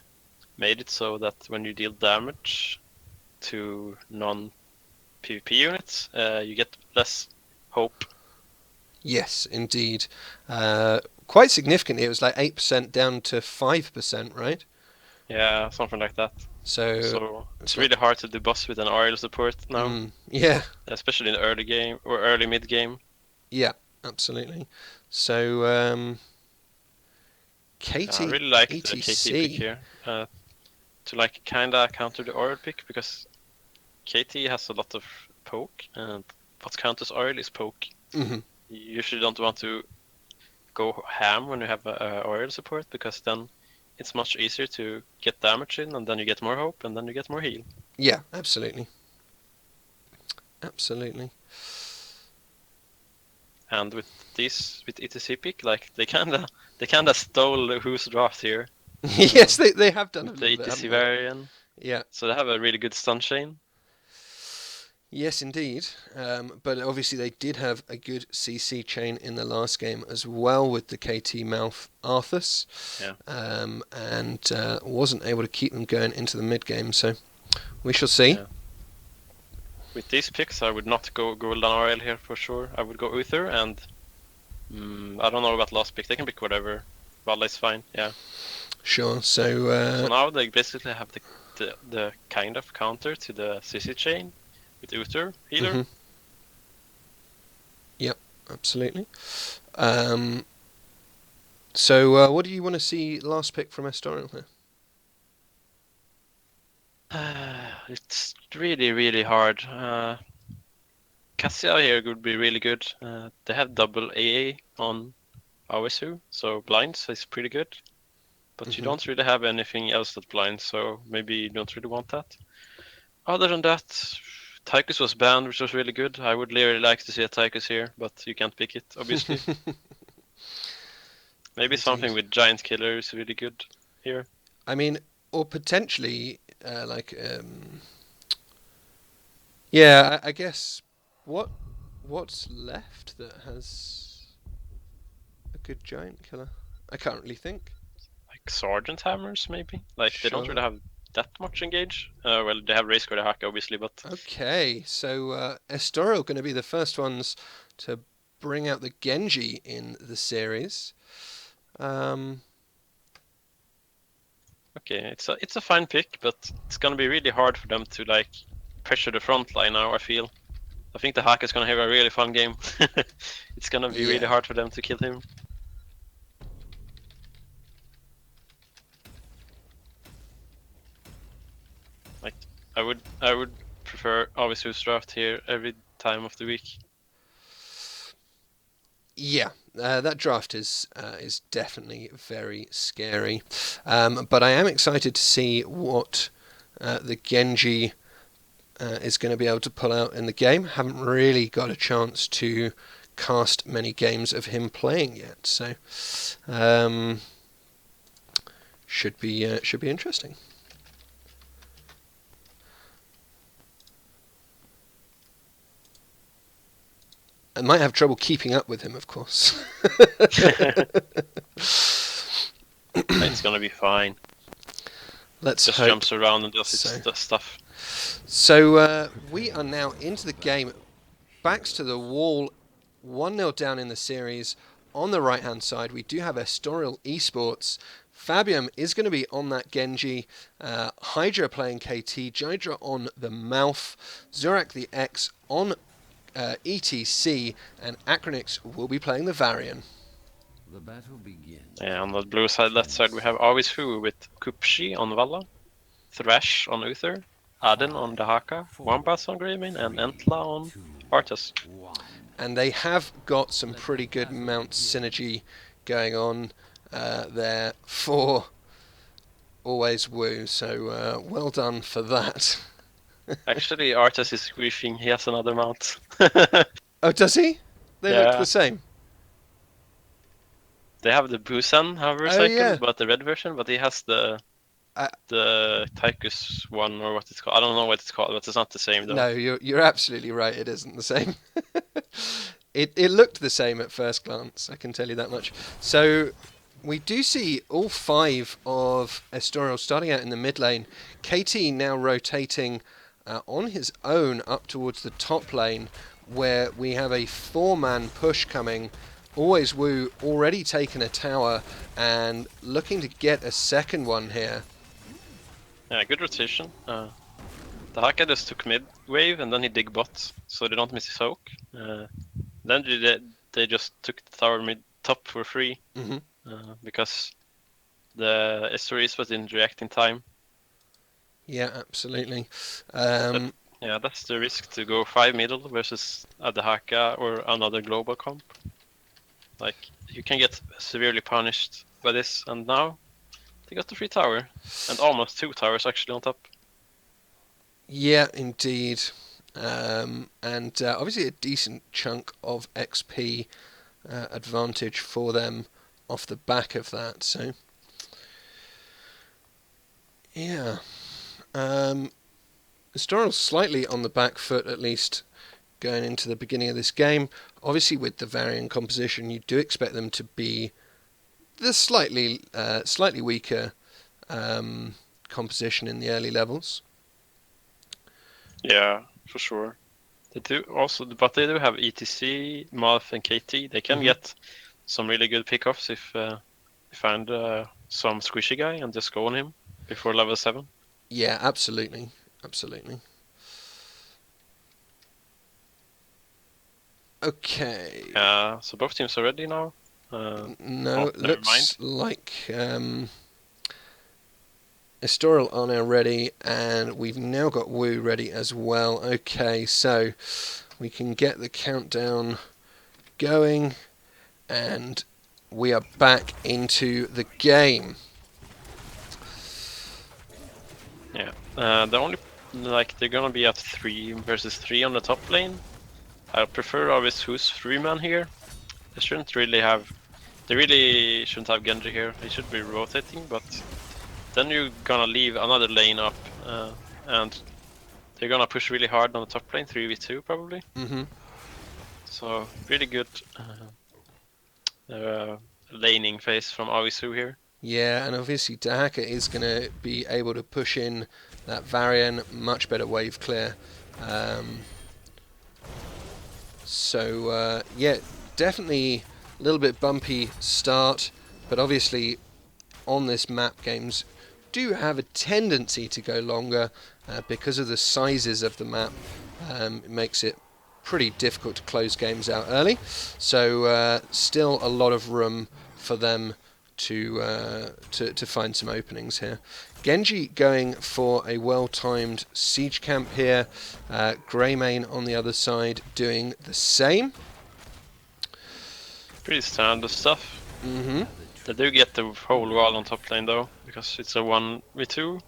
made it so that when you deal damage to non-PvP units, you get less hope. Yes, indeed. Quite significantly, it was like 8% down to 5%, right? Yeah, something like that. So So it's it's not. really hard to do boss with an Oriel support now, Yeah, especially in the early game or early mid game. yeah, absolutely. So I Katie really like the KT pick ETC. here to like kinda counter the Oriel pick because KT has a lot of poke, and what counters Oriel is poke. Hmm. You usually don't want to go ham when you have a Oriel support because then it's much easier to get damage in, and then you get more hope, and then you get more heal. Yeah, absolutely, absolutely. And with ETC pick, like they kinda stole who's draft here. Yes, they have done a With the little bit, ETC haven't they? variant, Yeah. so they have a really good stun chain. Yes, indeed. But obviously, they did have a good CC chain in the last game as well with the KT Mouth Arthas, Yeah. and wasn't able to keep them going into the mid game. So we shall see. Yeah. With these picks, I would not go Gul'dan Oriel here for sure. I would go Uther, and I don't know about last pick. They can pick whatever. Valla is fine. Yeah. Sure. So So now they basically have the kind of counter to the CC chain with Uther healer. mhm. Yep, absolutely. Um, what do you want to see last pick from Estoril here? It's really hard. Cassia here would be really good. They have double AA on Awesu, so blinds is pretty good. But you Hmm. don't really have anything else that blinds, so maybe you don't really want that. Other than that, Tychus was banned, which was really good. I would really like to see a Tychus here, but you can't pick it, obviously. Maybe Indeed. something with Giant Killer is really good here. I mean, or potentially yeah. I guess what's left that has a good giant killer? I can't really think. Like Sergeant Hammers, maybe? Like, they don't Sure. really have that much engage. Well, they have Race Core the Hack, obviously, but Okay, so Estoril going to be the first ones to bring out the Genji in the series. Um, okay, it's a fine pick, but it's gonna be really hard for them to like pressure the front line now. I feel. I think the Hack is gonna have a really fun game. It's gonna be really yeah. hard for them to kill him. Like, I would prefer obviously draft here every time of the week. Yeah, that draft is definitely very scary, but I am excited to see what the Genji is going to be able to pull out in the game. Haven't really got a chance to cast many games of him playing yet, so should be interesting. I might have trouble keeping up with him, of course. It's gonna be fine. Let's Just hope jumps around and does so. its stuff. So we are now into the game. Backs to the wall, 1-0 down in the series. On the right hand side, we do have Estoril eSports. Fabium is going to be on that Genji. Hydra playing KT. Jydra on the Mouth. Zurak the X on ETC. And Acronix will be playing the Varian. The battle begins. Yeah, on the blue side, left side, we have Always Fu with Kupshi on Valla, Thresh on Uther, Aden on the Haka, Wambas on Greymane, and Entla on Arthas. And they have got some pretty good mount synergy going on there for always Wu. So well done for that. Actually, Arthas is griefing. He has another mount. Oh, does he? They look Yeah. the same. They have the Busan hover Oh, cycle, yeah. but the red version. But he has the Uh, Tychus one, or what it's called. I don't know what it's called, but it's not the same though. No, you're absolutely right. It isn't the same. It looked the same at first glance. I can tell you that much. So we do see all 5 of Estoril starting out in the mid lane. KT now rotating on his own up towards the top lane, where we have a 4-man push coming. Always Wu already taken a tower and looking to get a second one here. Yeah, good rotation. The Haka just took mid wave and then he dig bot, so they don't miss his soak. Then they just took the tower mid top for free Hmm. because the Estoril was in react in time. Yeah, absolutely. Yeah, that's the risk to go 5 middle versus the Haka or another global comp. Like, you can get severely punished by this, and now they got the free tower. And almost 2 towers actually on top. Yeah, indeed. And obviously a decent chunk of XP advantage for them off the back of that. So, yeah. Estoril's slightly on the back foot, at least going into the beginning of this game. Obviously, with the Varian composition, you do expect them to be the slightly weaker composition in the early levels. Yeah, for sure. They do also, but they do have ETC, Malf, and KT. They can get some really good pickoffs if they find some squishy guy and just go on him before level 7. Yeah, absolutely. Okay. So both teams are ready now. No, never looks like Estoril are now ready, and we've now got Wu ready as well. Okay, so we can get the countdown going, and we are back into the game. Yeah. The only they're gonna be at 3 versus 3 on the top lane. I prefer always who's 3-man here. They really shouldn't have Genji here. He should be rotating, but then you're gonna leave another lane up, and they're gonna push really hard on the top lane, 3v2 probably. Mm-hmm. So really good laning phase from Avisu here. Yeah, and obviously Dahaka is going to be able to push in that Varian, much better wave clear. Yeah, definitely a little bit bumpy start, but obviously on this map games do have a tendency to go longer because of the sizes of the map. It makes it pretty difficult to close games out early, so still a lot of room for them to find some openings here. Genji going for a well-timed siege camp here. Greymane on the other side doing the same. Pretty standard stuff. Mm-hmm. They do get the whole wall on top lane though, because it's a 1v2.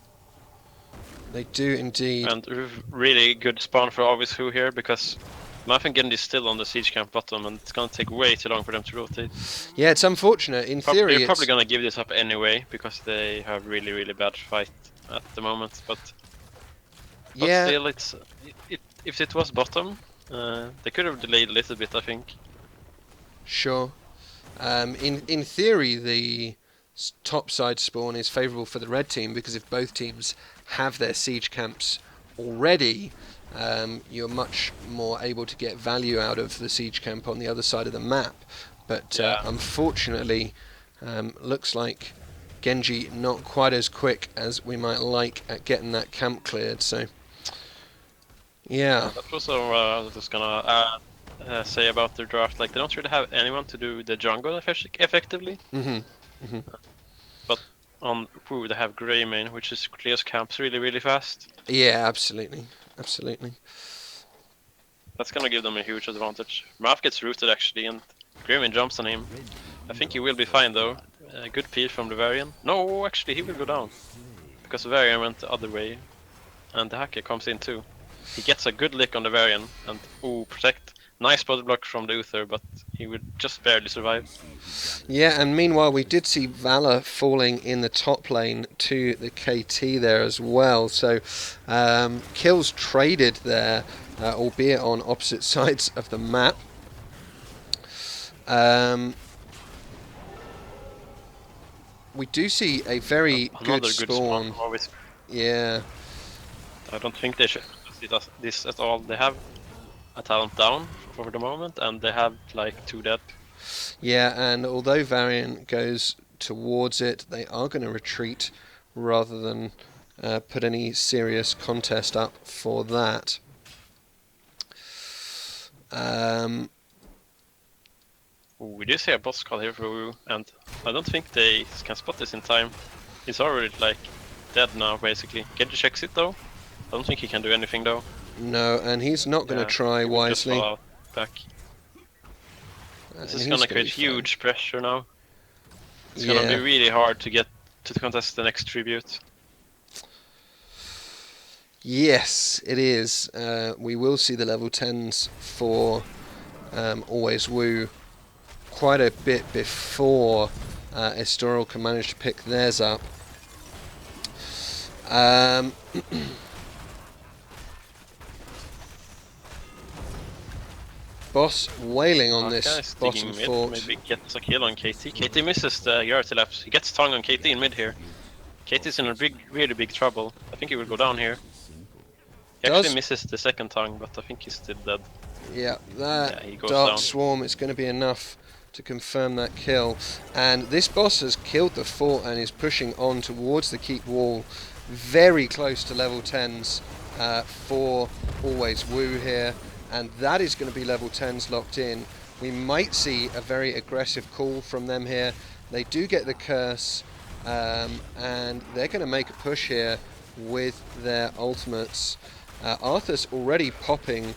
They do indeed. And really good spawn for Avisu here, because Malf and Genji is still on the siege camp bottom, and it's gonna take way too long for them to rotate. Yeah, it's unfortunate. In theory, they're probably gonna give this up anyway, because they have really bad fight at the moment. But yeah, still, if it was bottom, they could have delayed a little bit, I think. Sure. In theory, the top side spawn is favourable for the red team, because if both teams have their siege camps already, you're much more able to get value out of the siege camp on the other side of the map. But unfortunately, looks like Genji not quite as quick as we might like at getting that camp cleared. So, yeah. That was what I was just gonna say about their draft. Like, they don't really have anyone to do the jungle effectively. Mm-hmm. But on Wu, they have Greymane, which is clears camps really fast. Yeah, absolutely. That's gonna give them a huge advantage. Malf gets rooted actually, and Greymane jumps on him. I think he will be fine though. Good peel from the Varian. No, actually he will go down. because Varian went the other way, and the hacker comes in too. He gets a good lick on the Varian, and protect. Nice body block from the Uther, but he would just barely survive. Yeah, and meanwhile we did see Valor falling in the top lane to the KT there as well. So kills traded there, albeit on opposite sides of the map. We do see a very good spawn. Always. Yeah. I don't think they should do this at all. They have a talent down for the moment, and they have like 2 dead. Yeah, and although Varian goes towards it, they are going to retreat rather than put any serious contest up for that. We do see a boss call here for Wu, and I don't think they can spot this in time. He's already like dead now, basically. Genji checks it though. I don't think he can do anything though. No, and he's not going to try he will just wisely. fall out back. This is going to create huge pressure now. It's going to be really hard to get to contest the next tribute. Yes, it is. We will see the level 10s for Always Woo quite a bit before Estoril can manage to pick theirs up. Boss wailing on this bottom fort. Maybe gets a kill on KT. KT misses the Yarty lapse. He gets tongue on KT in mid here. KT's in a really big trouble. I think he will go down here. He actually misses the second tongue, but I think he's still dead. Yeah, that he goes Dark down. Swarm is going to be enough to confirm that kill. And this boss has killed the fort and is pushing on towards the keep wall, very close to level 10s for Always Woo here. And that is going to be level 10s locked in. We might see a very aggressive call from them here. They do get the curse, and they're going to make a push here with their ultimates. Arthur's already popping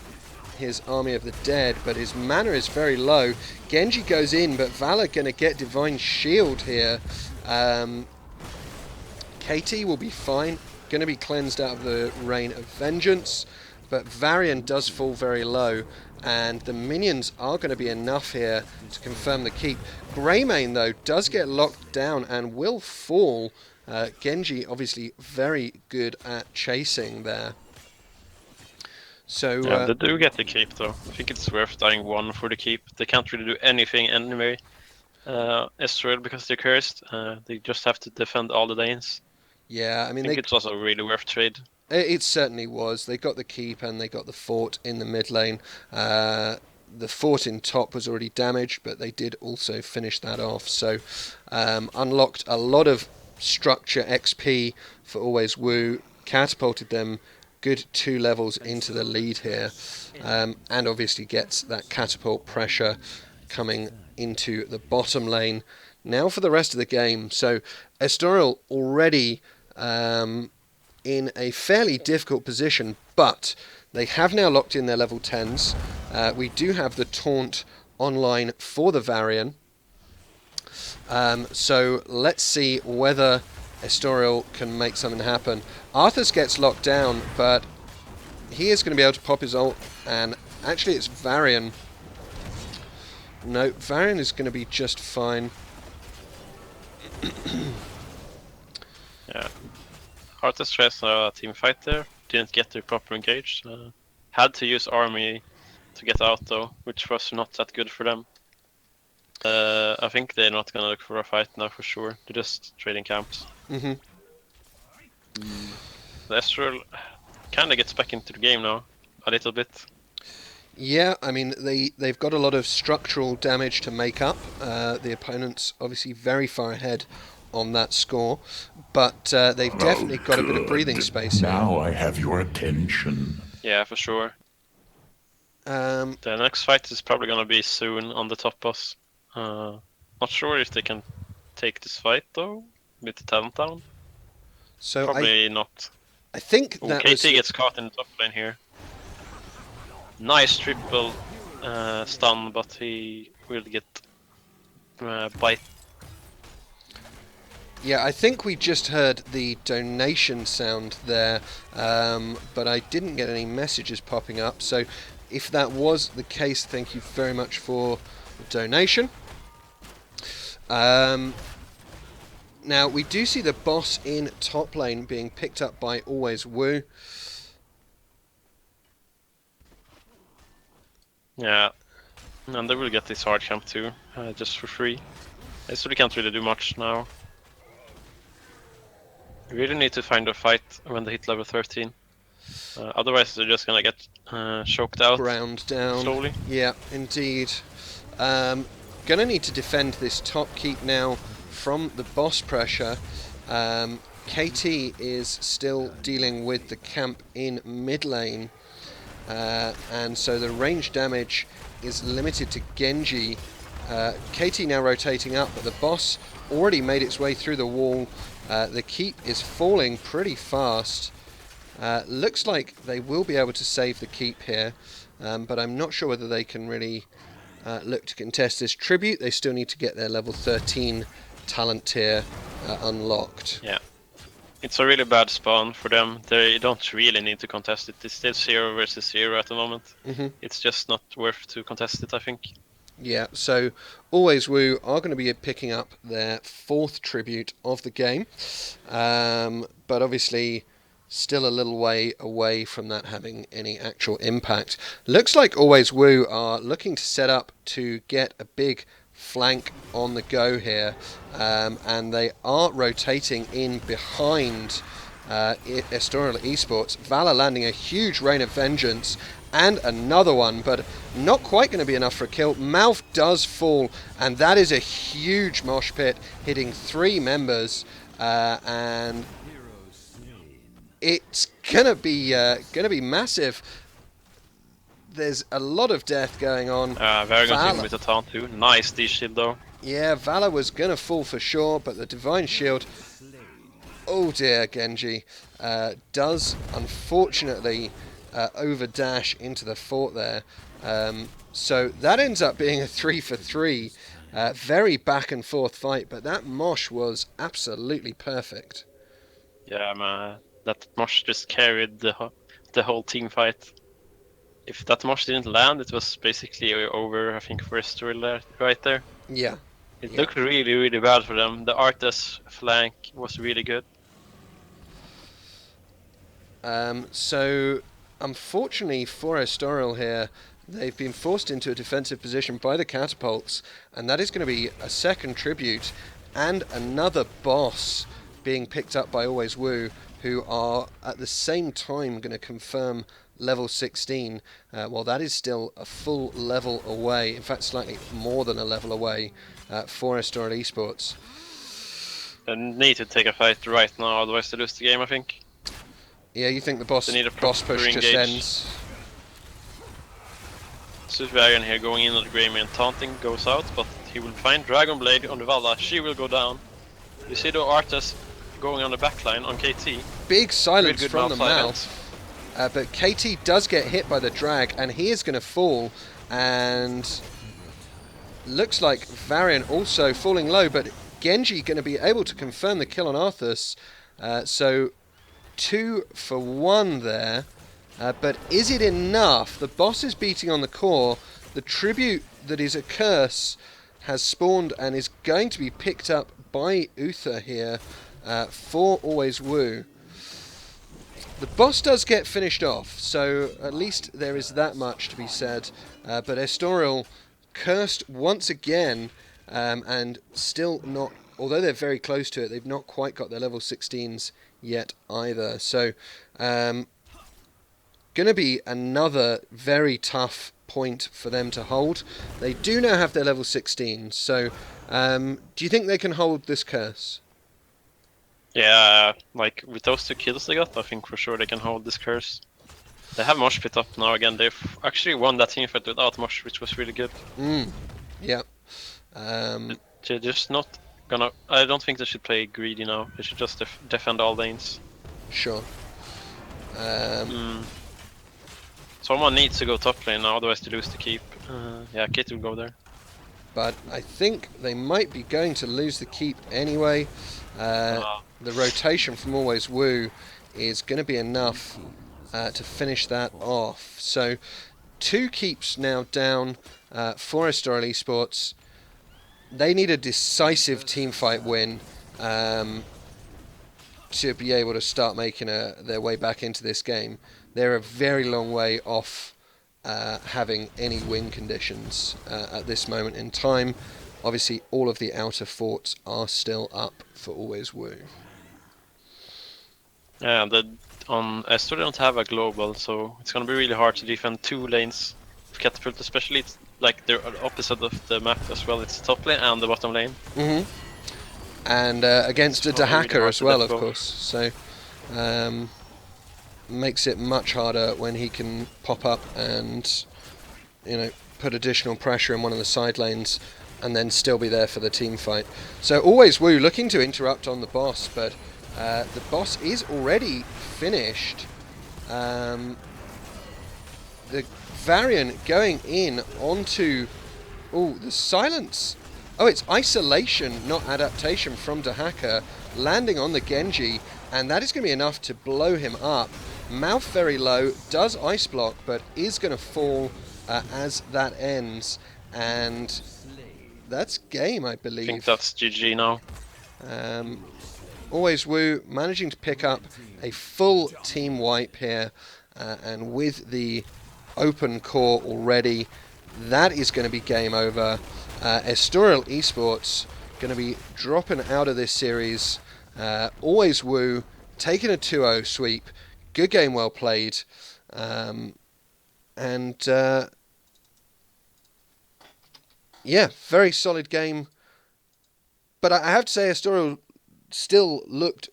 his Army of the Dead, but his mana is very low. Genji goes in, but Valor going to get Divine Shield here. KT will be fine, going to be cleansed out of the Rain of Vengeance, but Varian does fall very low, and the minions are going to be enough here to confirm the keep. Greymane, though, does get locked down and will fall. Genji, obviously, very good at chasing there. So yeah, they do get the keep, though. I think it's worth dying 1 for the keep. They can't really do anything anyway. Estoril, because they're cursed, they just have to defend all the lanes. Yeah, I mean, I think it's also a really worth trade. It certainly was. They got the keep and they got the fort in the mid lane. The fort in top was already damaged, but they did also finish that off. So unlocked a lot of structure XP for Always Woo, catapulted them good 2 levels into the lead here, and obviously gets that catapult pressure coming into the bottom lane. Now for the rest of the game. So Estoril already in a fairly difficult position, but they have now locked in their level 10s. We do have the taunt online for the Varian. So let's see whether Estoril can make something happen. Arthas gets locked down, but he is going to be able to pop his ult, and actually it's Varian. No, Varian is going to be just fine. Yeah. Arthas tries a team fight there, didn't get their proper engaged. Had to use army to get out though, which was not that good for them. I think they're not gonna look for a fight now for sure. They're just trading camps. The Estoril kinda gets back into the game now, a little bit. Yeah, I mean, they've got a lot of structural damage to make up. The opponent's obviously very far ahead on that score, but they've definitely got a bit of breathing space here. Now I have your attention. Yeah, for sure. The next fight is probably gonna be soon on the top boss. Not sure if they can take this fight though, with the talent down. So probably not. I think that KT gets caught in the top lane here. Nice triple stun, but he will get bite. Yeah, I think we just heard the donation sound there, but I didn't get any messages popping up. So if that was the case, thank you very much for the donation. Now, we do see the boss in top lane being picked up by Always Woo. Yeah, and they will get this hard camp too, just for free. So they can't really do much now. We really need to find a fight when they hit level 13. Otherwise they're just gonna get choked out Ground down. slowly. Yeah, indeed. Gonna need to defend this top keep now from the boss pressure. KT is still dealing with the camp in mid lane. And so the range damage is limited to Genji. KT now rotating up, but the boss already made its way through the wall. The keep is falling pretty fast. Looks like they will be able to save the keep here, but I'm not sure whether they can really look to contest this tribute. They still need to get their level 13 talent tier unlocked. Yeah. It's a really bad spawn for them. They don't really need to contest it. It's still 0 versus 0 at the moment. It's just not worth to contest it, I think. Yeah, so Always Woo are going to be picking up their 4th tribute of the game, but obviously still a little way away from that having any actual impact. Looks like Always Woo are looking to set up to get a big flank on the go here, and they are rotating in behind Estoril eSports. Valor landing a huge rain of vengeance and another one, but not quite going to be enough for a kill. Mouth does fall, and that is a huge mosh pit hitting 3 members, and it's gonna be massive. There's a lot of death going on. Very good team with the taunt too. Nice D-shield though. Yeah, Valor was going to fall for sure, but the Divine Shield... Oh dear, Genji does unfortunately overdash into the fort there. So that ends up being a 3 for 3. Very back and forth fight, but that mosh was absolutely perfect. Yeah, man. That mosh just carried the whole team fight. If that mosh didn't land, it was basically over, I think, for Estoril there, right there. Yeah. It looked really, really bad for them. The Arthas flank was really good. So, unfortunately for Estoril here, they've been forced into a defensive position by the catapults, and that is going to be a second tribute and another boss being picked up by Always Woo, who are at the same time going to confirm level 16, while that is still a full level away, in fact slightly more than a level away for Estoril eSports. They need to take a fight right now, otherwise they lose the game, I think. Yeah, you think the boss push just ends? Suzvarian here going in on the Grey Man, taunting goes out, but he will find Dragon Blade on the Valla. She will go down. You see the Arthas going on the backline on KT. Big silence Good from the silence. mouth. But KT does get hit by the drag, and he is going to fall, and looks like Varian also falling low, but Genji going to be able to confirm the kill on Arthas. So 2 for 1 there, but is it enough? The boss is beating on the core. The tribute that is a curse has spawned and is going to be picked up by Uther here for Always Woo. The boss does get finished off, so at least there is that much to be said. But Estoril cursed once again, and still not, although they're very close to it, they've not quite got their level 16s yet either. So, going to be another very tough point for them to hold. They do now have their level 16, so do you think they can hold this curse? Yeah, like with those 2 kills they got, I think for sure they can hold this curse. They have Mosh Pit up now again. They've actually won that team fight without Mosh, which was really good. Yeah. They're just not gonna... I don't think they should play greedy now. They should just defend all lanes. Sure. Someone needs to go top lane now, otherwise they lose the keep. Yeah, Kit will go there. but I think they might be going to lose the keep anyway. The rotation from Always Woo is going to be enough to finish that off. So 2 keeps now down for Estoril eSports. They need a decisive teamfight win to be able to start making their way back into this game. They're a very long way off having any win conditions at this moment in time. Obviously, all of the outer forts are still up for Always Woo. Yeah, on Estoril they don't have a global, so it's gonna be really hard to defend 2 lanes of catapult, especially it's like they're opposite of the map as well. It's the top lane and the bottom lane. And against a It's really Dahaka hard as to well, let of go. course. So makes it much harder when he can pop up and put additional pressure in one of the side lanes and then still be there for the team fight. So Always Woo looking to interrupt on the boss, but the boss is already finished. The Varian going in onto the silence. Oh, it's isolation, not adaptation from Dahaka, landing on the Genji, and that is going to be enough to blow him up. Mouth very low, does ice block, but is going to fall as that ends, and that's game, I I believe. think that's GG now. Always Woo managing to pick up a full team wipe here, and with the open core already, that is going to be game over. Estoril eSports going to be dropping out of this series. Always Woo taking a 2-0 sweep. Good game, well played. Yeah, very solid game. But I have to say, Estoril still looked